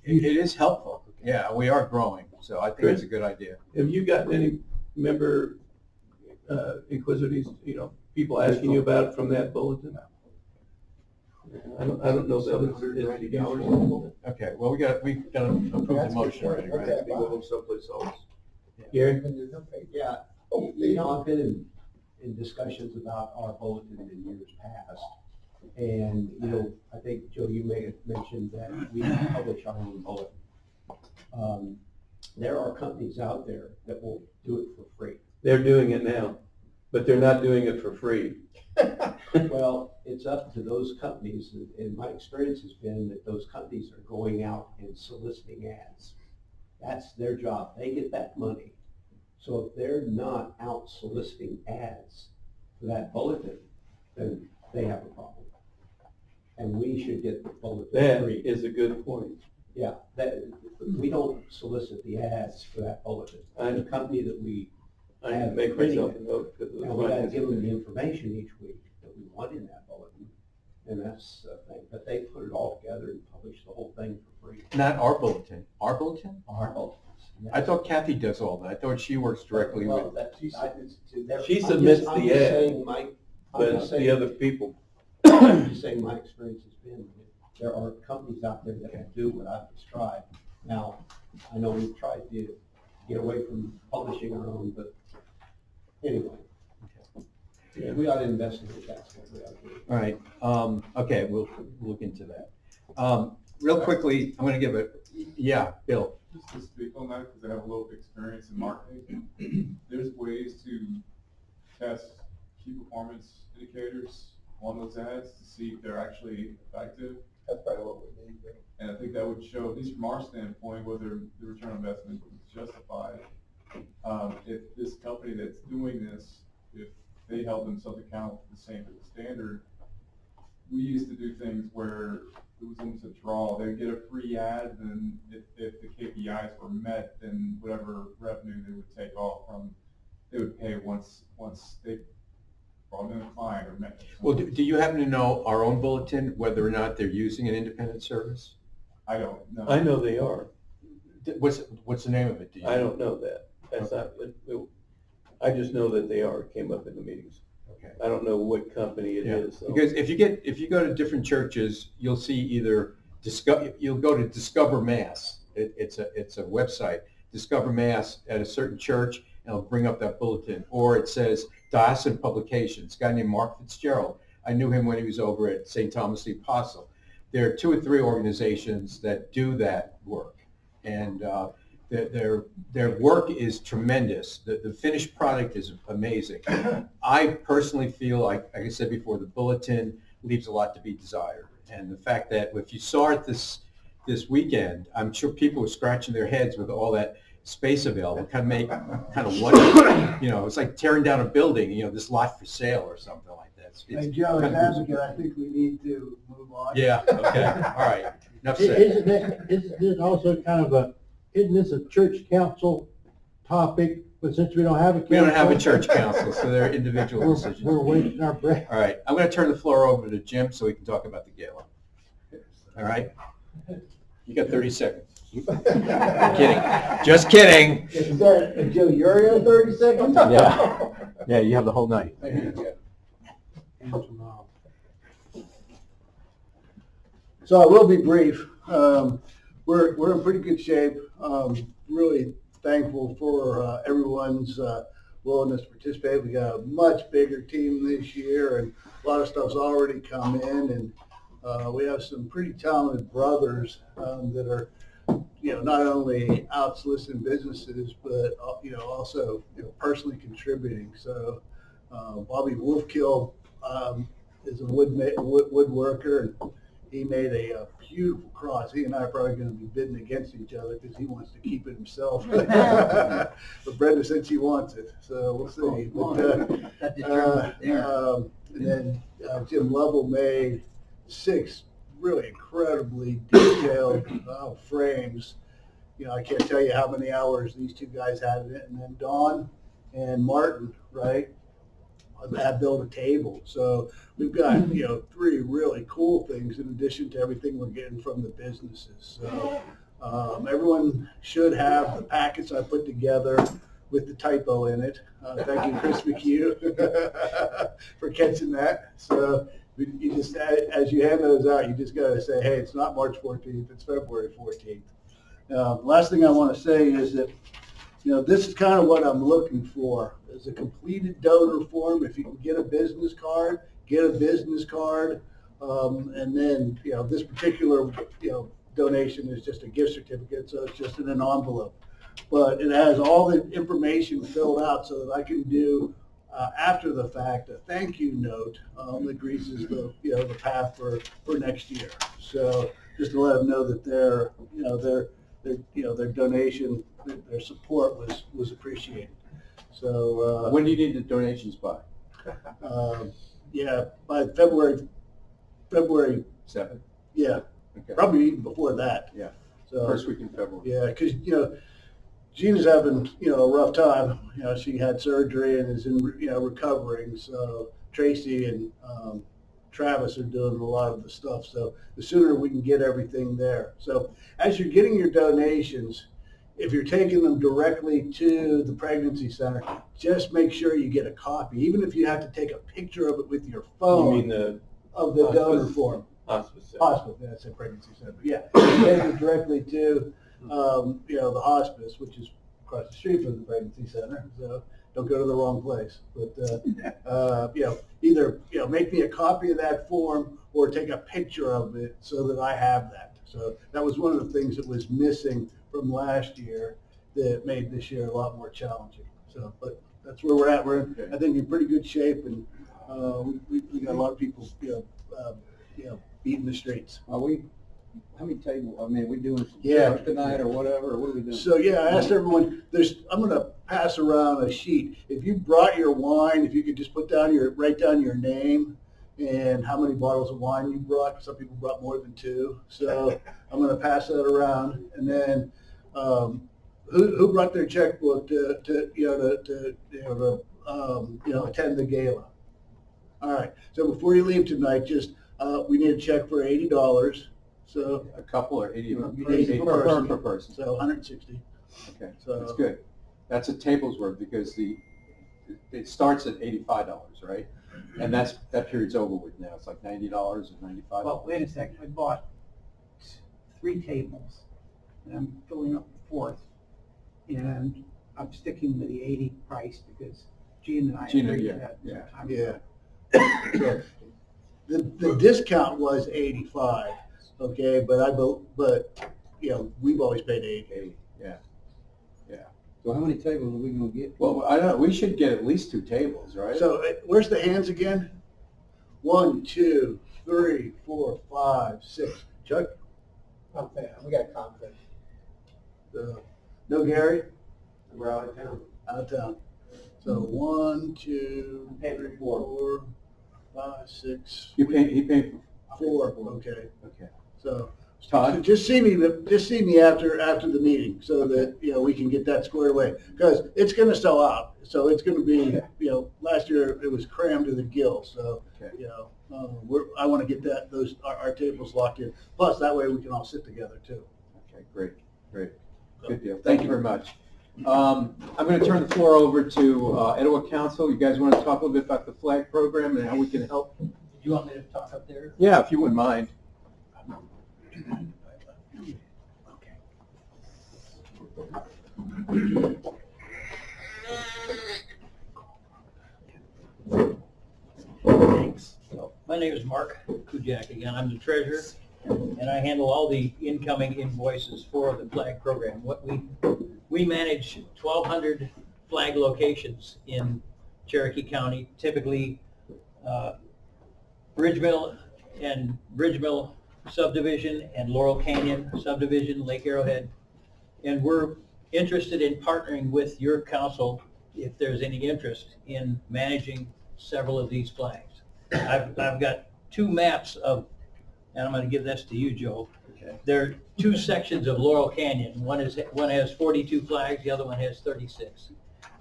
is helpful. Yeah, we are growing, so I think Chris? it's a good idea. Have you gotten any member inquisitives, people asking you about it from that bulletin? I don't know if that was $790. Okay, well, we've got to approve the That's motion good. already, right? Okay. Be going someplace else. Gary? Yeah, I've been in discussions about our bulletin in years past. And, I think, Joe, you may have mentioned that we publish our own bulletin. There are companies out there that will do it for free. They're doing it now, but they're not doing it for free. Well, it's up to those companies, and my experience has been that those companies are going out and soliciting ads. That's their job. They get that money. So if they're not out soliciting ads for that bulletin, then they have a problem. And we should get the bulletin That free. is a good point. Yeah, we don't solicit the ads for that bulletin. The company that we I have to make myself a note because and we gotta give them the information each week that we want in that bulletin, and that's the thing. But they put it all together and publish the whole thing for free. Not our bulletin. Our bulletin? Our bulletins. I thought Kathy does all that. I thought she works directly Well, with. that's, She submits I'm the just ad, saying but the other people. I'm just saying my experience has been, that there are companies out there that will do what I've described. Now, I know we've tried to get away from publishing our own, but anyway. We ought to investigate that. That's what we ought to do. All right, okay, we'll look into that. Real quickly, I'm gonna give Bill. Just to speak on that, because I have a little experience in marketing, there's ways to test key performance indicators on those ads to see if they're actually effective. That's probably what we need. And I think that would show, at least from our standpoint, whether the return on investment is justified. If this company that's doing this, if they held themselves accountable to the same standard, we used to do things where it was almost a draw. They'd get a free ad, and if the KPIs were met, then whatever revenue they would take off from, they would pay once they brought in a client or met. Well, do you happen to know our own bulletin, whether or not they're using an independent service? I don't know. I know they are. What's the name of it? Do you I don't know that. That's not, I just know that they are, it came up in the meetings. Okay. I don't know what company it is. So. Because if you go to different churches, you'll see either you'll go to Discover Mass. It's a website, Discover Mass at a certain church, and it'll bring up that bulletin. Or it says Diocesan Publications. A guy named Mark Fitzgerald. I knew him when he was over at St. Thomas the Apostle. There are 2 or 3 organizations that do that work, and their work is tremendous. The finished product is amazing. I personally feel like I said before, the bulletin leaves a lot to be desired. And the fact that if you saw it this weekend, I'm sure people were scratching their heads with all that space available. Kind of wonder, it's like tearing down a building, this lot for sale or something like that. Hey, Joe, as advocate, I think we need to move on. Yeah, okay, all right. Enough said. Isn't this also kind of isn't this a church council topic? But since we don't have a council. We don't have a church council, so they're individual decisions. We're wasting our breath. All right, I'm going to turn the floor over to Jim so we can talk about the gala. All right? You got 30 seconds. Kidding. Just kidding. Is that, Joe, you're in 30 seconds? Yeah, you have the whole night. So I will be brief. we're in pretty good shape. Really thankful for everyone's willingness to participate. We got a much bigger team this year, and a lot of stuff's already come in, and we have some pretty talented brothers that are, not only out soliciting businesses, but also personally contributing. So Bobby Wolfkill is a woodworker, and he made a beautiful cross. He and I are probably going to be bidding against each other because he wants to keep it himself. But Brenda said she wants it, so we'll see. And then Jim Lovell made 6 really incredibly detailed frames. I can't tell you how many hours these 2 guys had in it. And then Don and Martin, right, have built a table. So we've got, 3 really cool things in addition to everything we're getting from the businesses. So everyone should have the packets I put together with the typo in it. Thank you, Chris McHugh, for catching that. So you just, as you hand those out, you just got to say, hey, it's not March 14th, it's February 14th. Last thing I want to say is that, this is kind of what I'm looking for, is a completed donor form. If you can get a business card, get a business card. And then, this particular, donation is just a gift certificate, so it's just in an envelope. But it has all the information filled out so that I can do, after the fact, a thank you note that greases the path for next year. So just to let them know that their donation, their support was appreciated. So when do you need the donations by? By February 7th. Yeah, Okay. probably even before that. Yeah. So First week in February. yeah, because Gina's having a rough time. She had surgery and is in recovering. So Tracy and Travis are doing a lot of the stuff. So the sooner we can get everything there. So as you're getting your donations, if you're taking them directly to the pregnancy center, just make sure you get a copy, even if you have to take a picture of it with your phone. You mean the of the donor form. hospice center? Hospice, that's a pregnancy center. But yeah, you take it directly to the hospice, which is across the street from the pregnancy center. So don't go to the wrong place. But either make me a copy of that form or take a picture of it so that I have that. So that was one of the things that was missing from last year that made this year a lot more challenging. So, but that's where we're at. We're I think in pretty good shape, and we got a lot of people beating the streets. How many tables, are we doing some Yeah. stuff tonight or whatever, or what are we doing? So I asked everyone, I'm gonna pass around a sheet. If you brought your wine, if you could just write down your name and how many bottles of wine you brought. Some people brought more than 2. So I'm gonna pass that around. And then, who brought their checkbook to attend the gala? All right. So before you leave tonight, just, we need a check for $80. So A couple or 80 80 per person. So 160. Okay, So- that's good. That's a table's worth because it starts at $85, right? And that period's over with now. It's like $90 or $95. Well, wait a second, I bought 3 tables, and I'm filling up the 4th, and I'm sticking with the 80 price because Gina and I Gina, agreed yeah, to that. yeah. some time Yeah. ago. So the discount was 85, okay, but we've always paid 80. Yeah. So how many tables are we gonna get? Well, I don't know. We should get at least 2 tables, right? So where's the hands again? 1, 2, 3, 4, 5, 6. Chuck? We got confidence. No Gary? We're out of town. Out of town. So 1, 2, 3, 4, 5, 6. He paid for 4. Okay. Okay. So Todd? just see me after the meeting so that we can get that squared away, because it's going to sell out. So it's going to be last year it was crammed to the gills. So Okay. I want to get our tables locked in. Plus that way we can all sit together too. Okay, great. Good deal. Thank you very much. I'm going to turn the floor over to Etowah Council. You guys want to talk a little bit about the flag program and how we can help? Do you want me to talk up there? Yeah, if you wouldn't mind. Thanks. My name is Mark Kujak again. I'm the treasurer, and I handle all the incoming invoices for the flag program. We manage 1,200 flag locations in Cherokee County, typically Bridgeville subdivision and Laurel Canyon subdivision, Lake Arrowhead. And we're interested in partnering with your council if there's any interest in managing several of these flags. I've got two maps of, and I'm going to give this to you, Joe. Okay. There are two sections of Laurel Canyon. One has 42 flags, the other one has 36.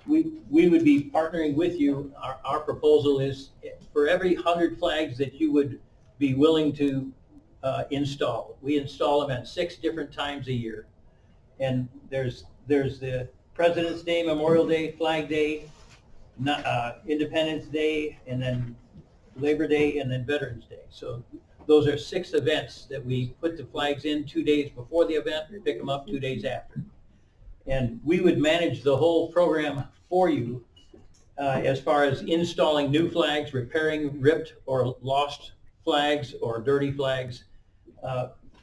We would be partnering with you. Our proposal is for every 100 flags that you would be willing to install. We install them at 6 different times a year. And there's the President's Day, Memorial Day, Flag Day, Independence Day, and then Labor Day, and then Veterans Day. So those are 6 events that we put the flags in 2 days before the event, we pick them up 2 days after. And we would manage the whole program for you as far as installing new flags, repairing ripped or lost flags or dirty flags.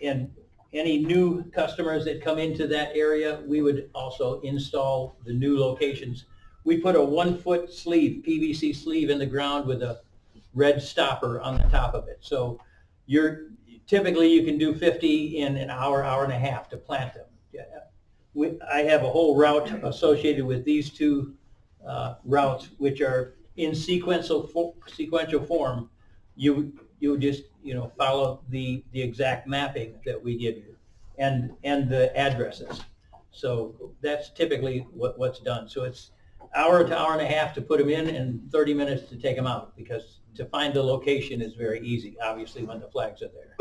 And any new customers that come into that area, we would also install the new locations. We put a 1-foot sleeve, PVC sleeve in the ground with a red stopper on the top of it. So typically you can do 50 in an hour, hour and a half to plant them. I have a whole route associated with these two routes, which are in sequential form. You would just follow the exact mapping that we give you, and the addresses. So that's typically what's done. So it's hour to hour and a half to put them in, and 30 minutes to take them out, because to find the location is very easy, obviously, when the flags are there.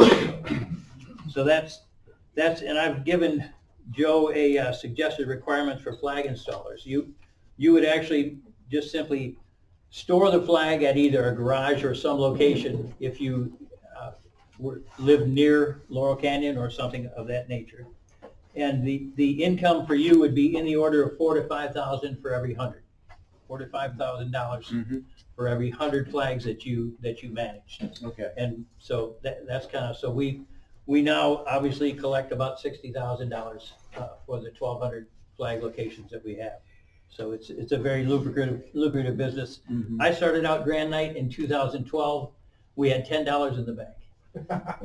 So that's and I've given Joe a suggested requirements for flag installers. You would actually just simply store the flag at either a garage or some location if you live near Laurel Canyon or something of that nature. And the income for you would be in the order of $4,000 to $5,000 for every 100. $4,000 to $5,000 for every 100 flags that you managed. Okay. And so that's kind of, so we now obviously collect about $60,000 for the 1,200 flag locations that we have. So it's a very lucrative business. I started out Grand Night in 2012. We had $10 in the bank.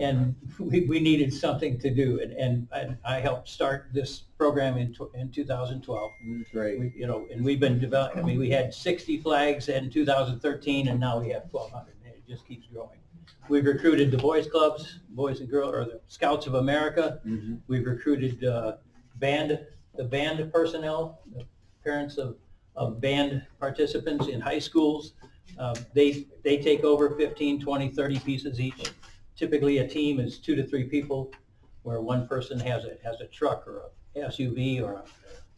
And we needed something to do, and I helped start this program in 2012. Great. And we've been developing. I mean, we had 60 flags in 2013, and now we have 1,200. And it just keeps growing. We've recruited the boys clubs, Boys and Girls, or the Scouts of America. We've recruited the band personnel, the parents of band participants in high schools. They take over 15, 20, 30 pieces each. Typically, a team is 2 to 3 people, where one person has a truck or a SUV or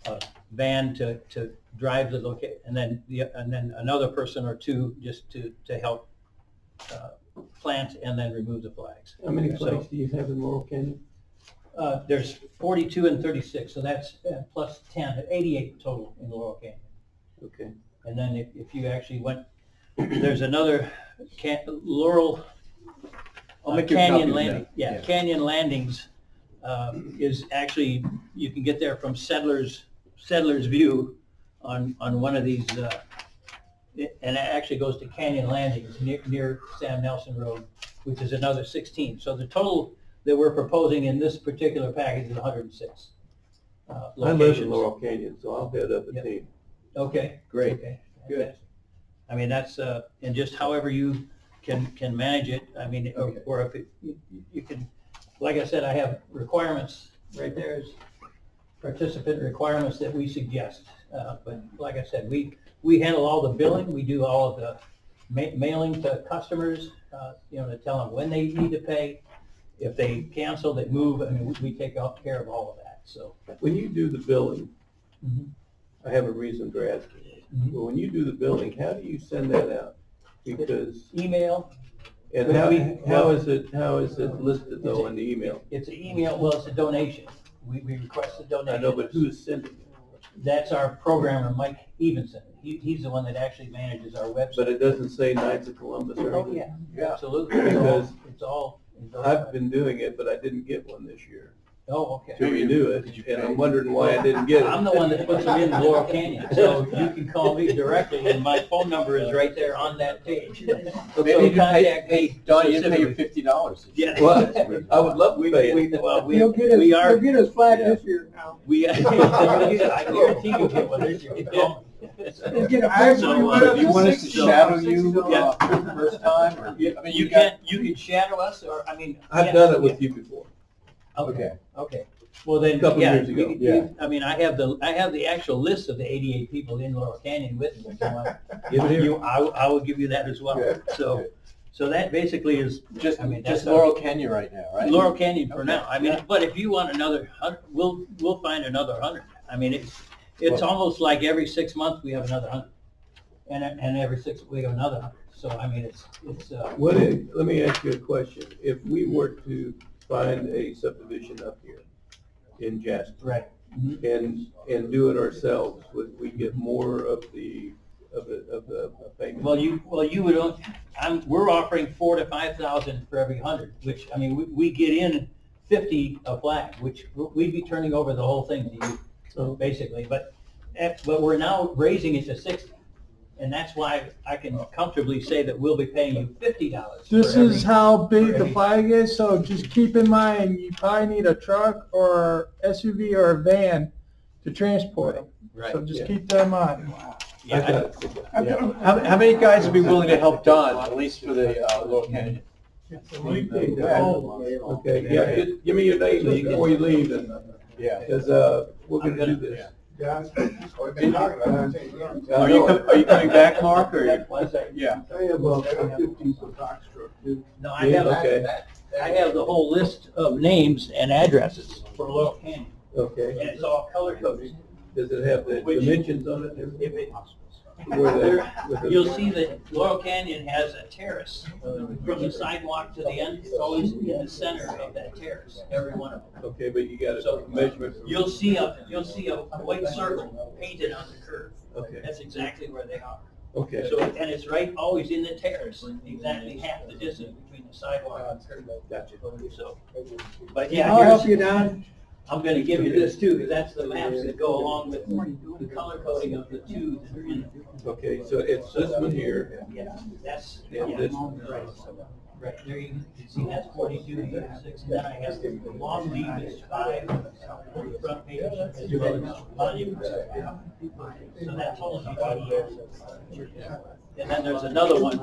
a van to drive the location, and then another person or two just to help plant and then remove the flags. How many flags do you have in Laurel Canyon? There's 42 and 36, so that's plus 10, 88 total in Laurel Canyon. Okay. And then if you actually went, there's another Laurel Canyon Landing. Yeah, Canyon Landings is actually, you can get there from Settlers View on one of these, and it actually goes to Canyon Landings near Sam Nelson Road, which is another 16. So the total that we're proposing in this particular package is 106 locations. I live in Laurel Canyon, so I'll head up a team. Okay. Great. Okay. Good. I mean, that's, and just however you can manage it. I mean, or if you can, like I said, I have requirements right there, is participant requirements that we suggest. But like I said, we handle all the billing. We do all of the mailing to customers, to tell them when they need to pay. If they cancel, they move. I mean, we take care of all of that. So when you do the billing, I have a reason for asking. But when you do the billing, how do you send that out? Because email. And how is it listed though in the email? It's an email. Well, it's a donation. We requested I donations. know, but who's sending it? That's our programmer, Mike Evenson. He's the one that actually manages our website. But it doesn't say Knights of Columbus or Oh, anything. yeah, absolutely. Because It's all. I've been doing it, but I didn't get one this year. Oh, okay. To renew it, and I'm wondering why I didn't get it. I'm the one that puts them in Laurel Canyon, so you can call me directly, and my phone number is right there on that page. Maybe So you contact me hey, Don, you pay your specifically. $50. Yeah. Well, I would love to pay it. Well, He'll get his, we are, he'll get his flag this year now. I guarantee you'll get one this year. He'll get a Actually, flag. what Do you want us to So- shadow you Yeah. for the first time? Or, I mean, You got- can shadow us, or, I mean. I've yeah, done it with yeah. you before. Okay, okay. Well, then, Couple yeah, years ago. yeah. I mean, I have the actual list of the 88 people in Laurel Canyon with me. So Give it here. I will give you that as well. Good, So that basically is, Just, I mean, that's just Laurel Canyon right now, right? Laurel Canyon for now. I mean, but if you want another 100, we'll find another 100. I mean, it's almost like every 6 months we have another 100. And every 6 we have another 100. So, I mean, it's. Let me ask you a question. If we were to find a subdivision up here in Jasper. Right. And do it ourselves, would we get more of the payment? Well, you would, we're offering 4,000 to 5,000 for every 100, which, I mean, we get in 50 a flag, which we'd be turning over the whole thing to you, basically. But we're now raising it to 60. And that's why I can comfortably say that we'll be paying you $50. This is how big the flag is, so just keep in mind, you probably need a truck or SUV or a van to transport them. Right. So just keep that in mind. Yeah, How many guys would be willing to help Don, at least for the Laurel Canyon? Okay, yeah, give me your name before you leave, and, Yeah. because, we're gonna do this. Are you coming back, Mark, or? Yeah. I have a 15-foot box truck too. No, I have, Okay. I have the whole list of names and addresses for Laurel Canyon, Okay. and it's all color coded. Does it have the dimensions on it? If it, Where the- you'll see that Laurel Canyon has a terrace from the sidewalk to the end. It's always in the center of that terrace, every one of them. Okay, but you got So a measurement. you'll see a white circle painted on the curve. Okay, That's exactly where they are. okay. So, and it's right, always in the terrace, exactly half the distance between the sidewalk. Gotcha. So, but yeah, I'll help here's, you, Don. I'm gonna give you this too, because that's the maps that go along with the color coding of the two that are in it. Okay, so it's this one here, Yeah, that's, and yeah, this right, right, there you can see that's 42, 36, and then I have the long leaf is 5 on the front page, as well as monuments. So that totals you 88. And then there's another one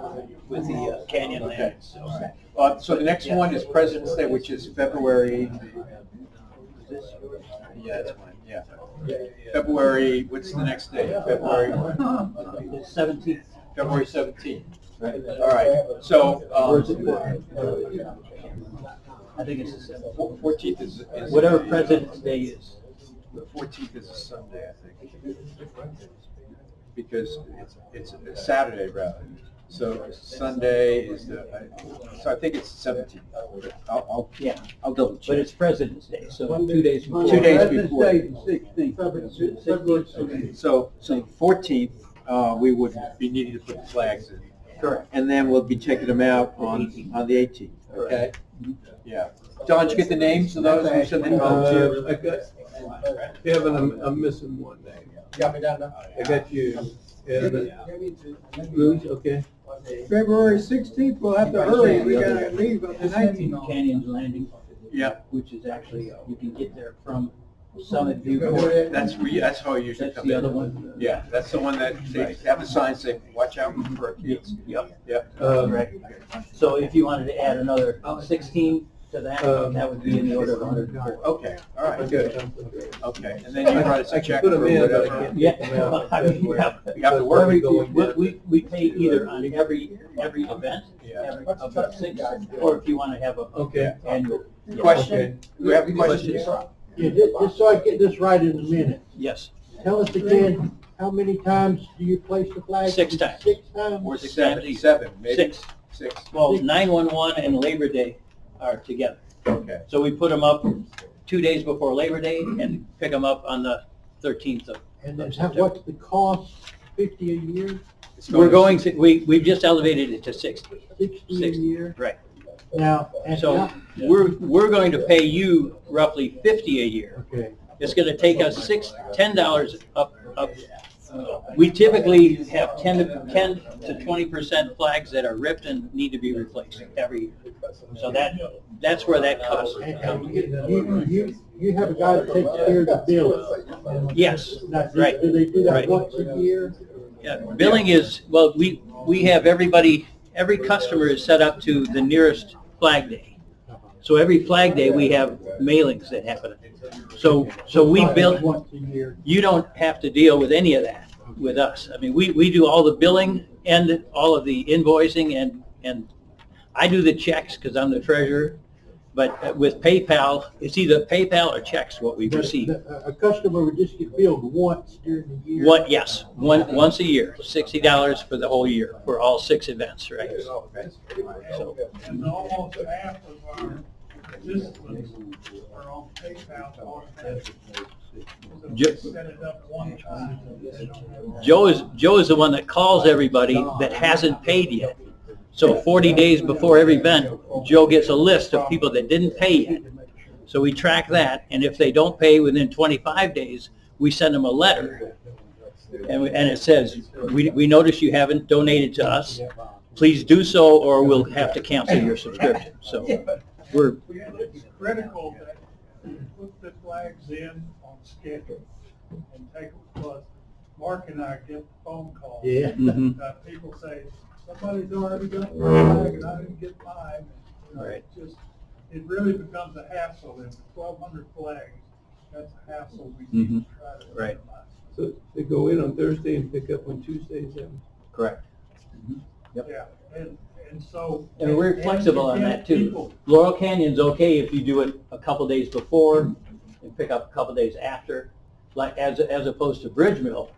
with the Canyon Land, so. So the next one is President's Day, which is February. Yeah, that's fine, yeah. February, what's the next day? February, It's 17th. February 17th. All right, so, I think it's the 17th. 14th is. Whatever President's Day is. The 14th is a Sunday, I think. Because it's a Saturday rather. So Sunday is so I think it's the 17th. I'll double check. But it's President's Day, so 2 days before. 2 days President's before. Day, the 16th. February 16th. So the 14th, we would be needing to put the flags in. Correct. And then we'll be taking them out on the 18th, okay? Yeah. Don, did you get the names of those who sent in volunteers? I got, Kevin, I'm missing one name. Got me down there? I got you, and, Bruce, okay? February 16th, we'll have to hurry, we gotta leave on the 19th. Canyons Landing. Yeah. Which is actually, you can get there from Summit Viewport. That's how you usually That's come the in. other one. Yeah, that's the one that they have a sign saying, watch out for kids. Yep. Yep. Right. So if you wanted to add another 16 to that, that would be in the order of 104. Okay, all right, Okay. Okay, and then you write us I a can check put for them in, but I whatever. can't Yeah, take them out. I mean, you have You have to work. we pay either on every event, Yeah. about 6, or if you want to have a Okay. annual. Question, do we have questions? Yeah, just so I get this right in the minute, Yes. tell us again, how many times do you place the flag? 6 times. 6 times? Or Saturday. seven, maybe? 6. 6, Well, 911 and Labor Day are together. okay. So we put them up 2 days before Labor Day and pick them up on the 13th of And then September. what's the cost, 50 a year, We're going to, we've just elevated it to 60. 60 a 60. year? Right. Now, and So now- we're going to pay you roughly 50 a year. Okay. It's going to take us $10 up. We typically have 10 to 20% flags that are ripped and need to be replaced every year. So that's where that cost comes. You have a guy that takes care of the billing. Yes, Now, right. Do they do that Right. once a year? Yeah, billing is, well, we have everybody, every customer is set up to the nearest flag day. So every flag day, we have mailings that happen. So we bill, Once a year. you don't have to deal with any of that with us. I mean, we do all the billing and all of the invoicing and I do the checks because I'm the treasurer. But with PayPal, it's either PayPal or checks what we receive. A customer would just get billed once during the year? Yes, once a year, $60 for the whole year, for all 6 events, right? So, And almost half of our participants are on PayPal automatically. So we set it up one time. Joe is the one that calls everybody that hasn't paid yet. So 40 days before every event, Joe gets a list of people that didn't pay yet. So we track that, and if they don't pay within 25 days, we send them a letter. And it says, we notice you haven't donated to us. Please do so, or we'll have to cancel your subscription. So we're, It's critical that you put the flags in on schedule and take, because Mark and I get phone calls. Yeah. Mhm. People say, somebody's already got my flag and I didn't get mine. You know, Right. it really becomes a hassle. And 1,200 flags, that's a hassle we need to try to Right. minimize. So they go in on Thursday and pick up on Tuesdays then? correct. Yep. Yeah, and so. And we're flexible on that too. People- Laurel Canyon's okay if you do it a couple days before and pick up a couple days after, like as opposed to Bridge Mill.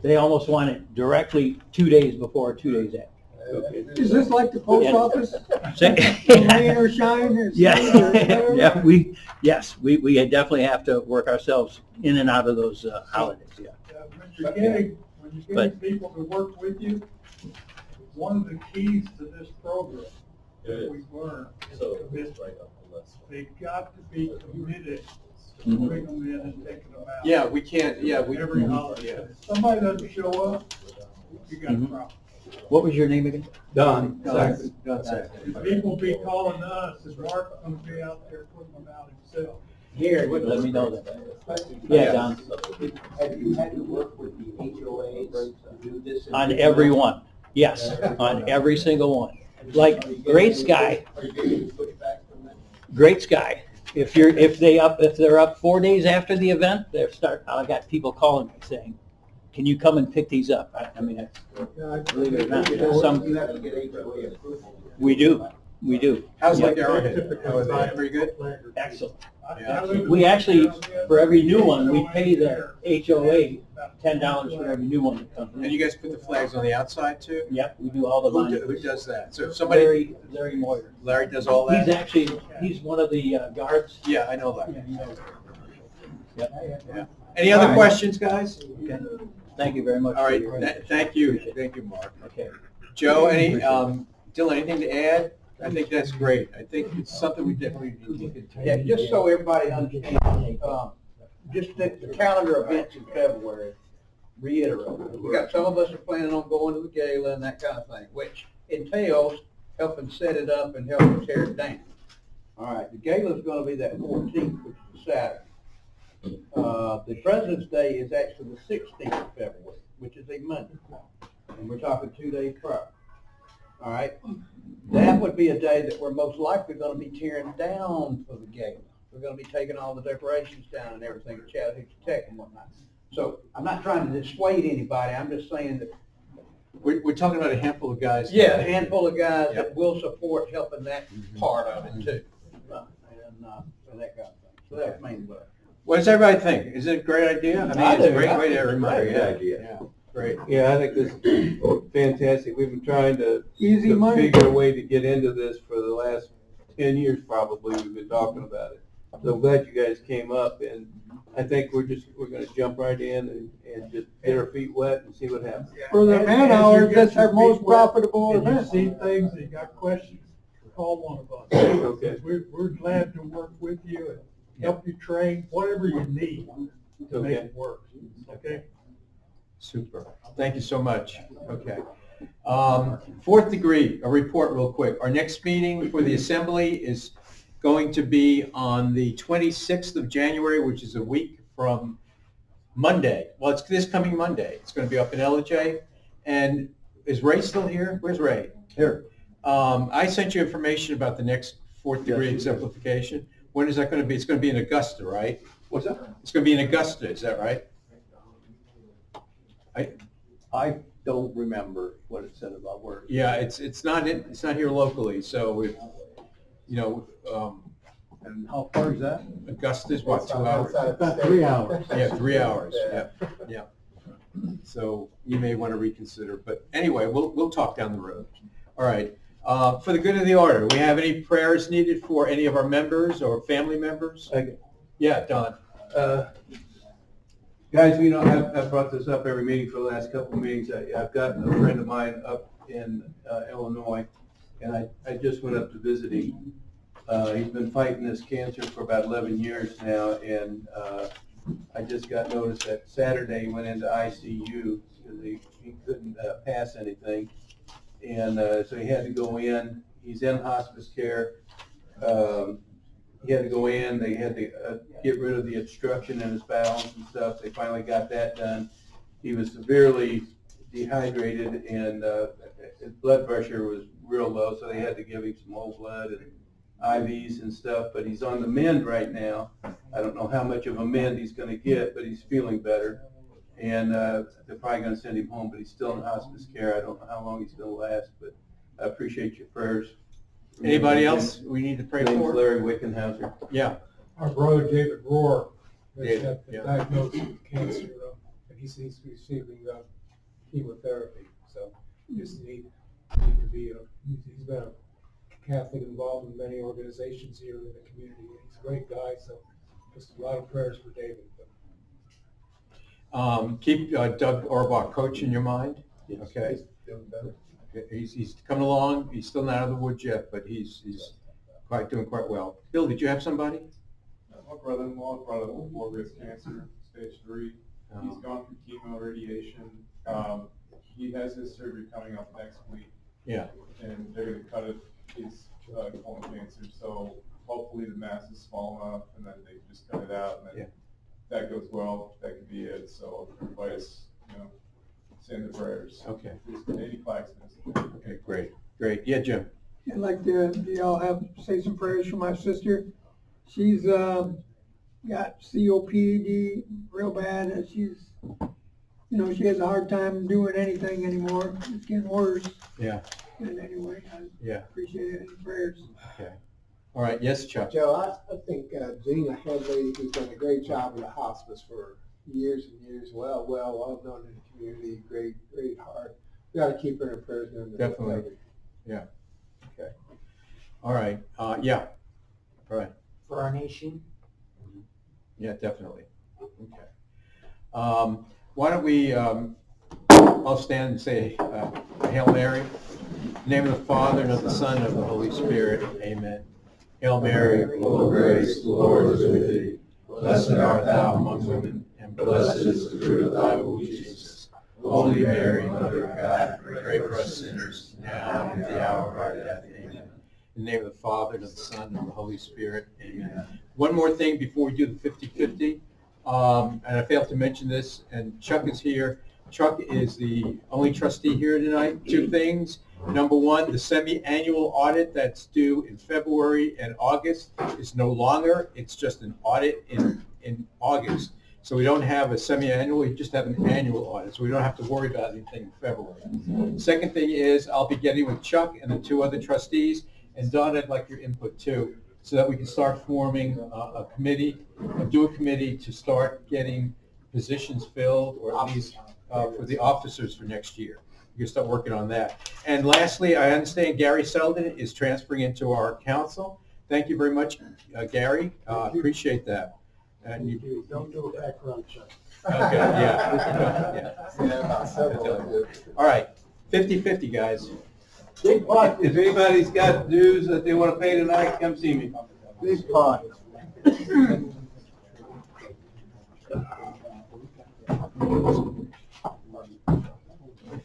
They almost want it directly 2 days before, 2 days after. Okay. Is this like the post Yeah. office? Rain or shine or Yeah, sun or whatever? yeah, we definitely have to work ourselves in and out of those holidays, yeah. When you're getting people to work with you, one of the keys to this program that we've learned is commitment. They've got to be committed to Mhm. bring them in and taking them out. Yeah, we can't, Every holiday. If somebody doesn't show up, you got a Mhm. problem. What was your name again? Don. If people be calling us, is Mark gonna be out there putting them out himself? Here, let me know that. Yeah, Don, Have you had to work with the HOAs to do this? on every one, yes, on every single one. Like Great Sky, Are you getting pushback from them? Great Sky. If they're up 4 days after the event, I got people calling me saying, can you come and pick these up? I mean, believe it or not, some, You have to get HOA approval. we do. How's Lake Yeah. Arrowhead? How is that? Pretty good? Excellent. I live in- We actually, for every new one, we pay the HOA $10 for every new one that comes And in. you guys put the flags on the outside too? Yep, we do all the Who lines. does that? So if somebody, Larry Moyer. Larry does all that? He's one of the guards. Yeah, I know Larry. Yeah, he knows. Yep. Yeah. Any other All right. questions, guys? Okay. Thank you very much. All right, for your- thank you, Appreciate it. thank you, Mark. Okay. Joe, Dylan, anything to add? I think that's great. I think it's something we definitely need to continue. Yeah, just so everybody understands, just the calendar events in February, reiterate. We got some of us are planning on going to the gala and that kind of thing, which entails helping set it up and helping tear it down. All right, the gala's gonna be that 14th, which is Saturday. The President's Day is actually the 16th of February, which is a Monday. And we're talking 2 days prior. All right, that would be a day that we're most likely gonna be tearing down for the gala. We're gonna be taking all the decorations down and everything at Chattahoochee Tech and whatnot. So I'm not trying to dissuade anybody, I'm just saying that, We're talking about a handful of guys. yeah, a handful of guys that will support helping that part of it too. And that kind of thing. So that's mainly what. What does everybody think? Is it a great idea? I mean, it's a great way to remind. Great idea. Yeah, great. Yeah, I think this is fantastic. We've been trying to Easy money. figure a way to get into this for the last 10 years probably. We've been talking about it. So I'm glad you guys came up, and I think we're gonna jump right in and just get our feet wet and see what happens. For the man hours, that's our most profitable And you event. see things, you got questions, call one of us. Okay. We're glad to work with you and help you train, whatever you need to make Okay. it work, okay? Super. Thank you so much. Okay. Fourth degree, a report real quick. Our next meeting for the assembly is going to be on the 26th of January, which is a week from Monday. Well, it's this coming Monday. It's going to be up in LJ. And is Ray still here? Where's Ray? Here. I sent you information about the next fourth degree Yes. exemplification. When is that going to be? It's going to be in Augusta, right? What's that? It's going to be in Augusta, is that right? I don't remember what it said about where. Yeah, it's not here locally, so we, And how far is that? Augusta's what, 2 hours? About 3 hours. Yeah, 3 hours, yeah. So you may want to reconsider, but anyway, we'll talk down the road. All right, for the good of the order, do we have any prayers needed for any of our members or family members? Yeah, Don. Guys, I've brought this up every meeting for the last couple of meetings. I've got a friend of mine up in Illinois, and I just went up to visit him. He's been fighting this cancer for about 11 years now, and I just got notice that Saturday he went into ICU because he couldn't pass anything. And so he had to go in. He's in hospice care. He had to go in. They had to get rid of the obstruction in his bowels and stuff. They finally got that done. He was severely dehydrated, and his blood pressure was real low, so they had to give him some whole blood and IVs and stuff. But he's on the mend right now. I don't know how much of a mend he's going to get, but he's feeling better. And they're probably going to send him home, but he's still in hospice care. I don't know how long he's going to last, but I appreciate your prayers. Anybody else we need to pray His name's for? Larry Wickenhauser. Yeah. Our brother David Rohr David, has been yeah. diagnosed with cancer, and he's receiving chemotherapy. So just need to be, he's been a Catholic involved in many organizations here in the community. He's a great guy, so just a lot of prayers for David. Keep Doug Orbach coach in your mind. Okay. He's doing better. He's coming along. He's still not out of the woods yet, but he's doing quite well. Bill, did you have somebody? My brother-in-law brought up low-risk cancer, stage 3. He's gone through chemo, radiation. He has his surgery coming up next week. Yeah. And they're going to cut his colon cancer. So hopefully the mass is small enough, and then they just cut it out. And then if that goes well, that could be it. So everybody is, send the prayers. Okay. There's 85 minutes. Okay, great. Yeah, Jim. I'd like to, say some prayers for my sister. She's got COPD real bad, and she's, she has a hard time doing anything anymore. It's getting worse. Yeah. And anyway, I appreciate any prayers. Okay. All right. Yes, Chuck. Joe, I think Gina Headley, who's done a great job in the hospice for years and years, well known in the community, great heart. We got to keep her in prayers during the Definitely. recovery. Yeah. Okay. All right. Yeah. All right. For our nation. Yeah, definitely. Okay. Why don't we all stand and say Hail Mary. In the name of the Father, and of the Son, and of the Holy Spirit. Amen. Hail Mary, full of grace, the Lord is with thee. Blessed art thou among women, and blessed is the fruit of thy womb, Jesus. Holy Mary, Mother of God, pray for us sinners, now and at the hour of our death. Amen. In the name of the Father, and of the Son, and of the Holy Spirit. Amen. One more thing before we do the 50-50, and I failed to mention this, and Chuck is here. Chuck is the only trustee here tonight. Two things. Number one, the semi-annual audit that's due in February and August is no longer. It's just an audit in August. So we don't have a semi-annual, we just have an annual audit. So we don't have to worry about anything in February. Second thing is I'll be getting with Chuck and the two other trustees. And Don, I'd like your input too, so that we can start forming a committee, do a committee to start getting positions filled, or at least for the officers for next year. You can start working on that. And lastly, I understand Gary Selden is transferring into our council. Thank you very much, Gary. Appreciate that. And you, Don't do a background check. okay, yeah. All right, 50-50, guys. If anybody's got dues that they want to pay tonight, come see me. Big pot.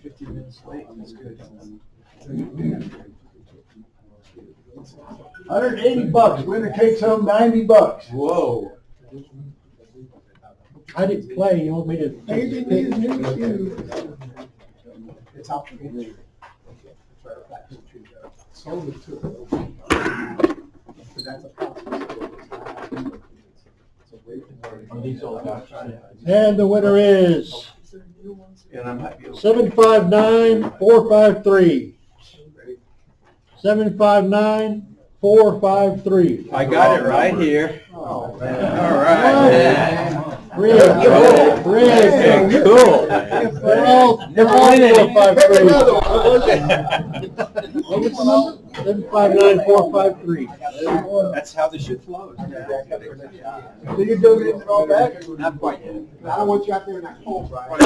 50 minutes late, that's good. $180, winner takes home $90. Whoa. I didn't play, you want me to? Maybe these new shoes. It's out for me. Sold it to her. So that's a And the winner is And I'm happy. 759-453. 759-453. I got it right here. Oh, All right. Rick, Cool. They're all 453. What was the number? 759-453. That's how the shit flows. So you're doing it all back? Not quite yet. I don't want you out there in that cold, Brian.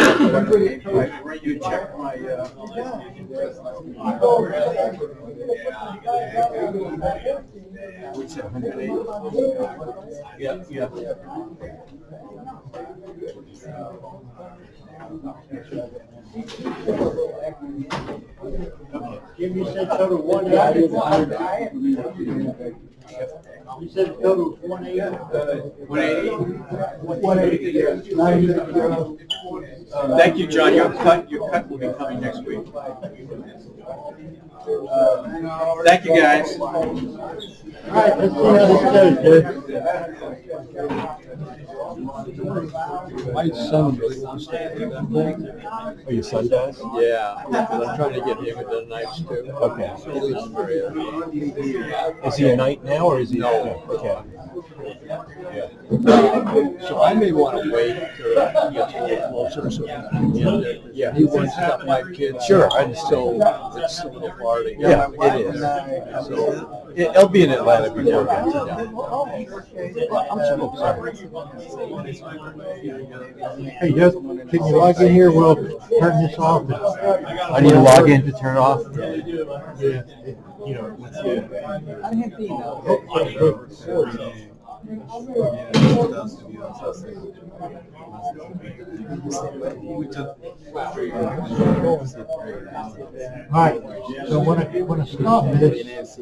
You check my, what's it, 108? Yeah. Jim, you said total 180. You said total 180. 180? Thank you, John. Your cut will be coming next week. Thank you, guys. All right, let's see how this goes, dude. My son really wants to do that thing. Oh, your son does? Yeah, I'm trying to get him into the nights too. Okay. Is he a knight now, or is he? No. Okay. Yeah. So I may want to wait till he gets a little closer, so yeah, he wants to have my kids. Sure. It's still a little party. Yeah, it is. So it'll be in Atlanta before it gets down. I'm so sorry. Hey, Jeff, can you log in here? We'll turn this off. I need to log in to turn it off? Yeah. You know. I have the email. All right, so when I stop this.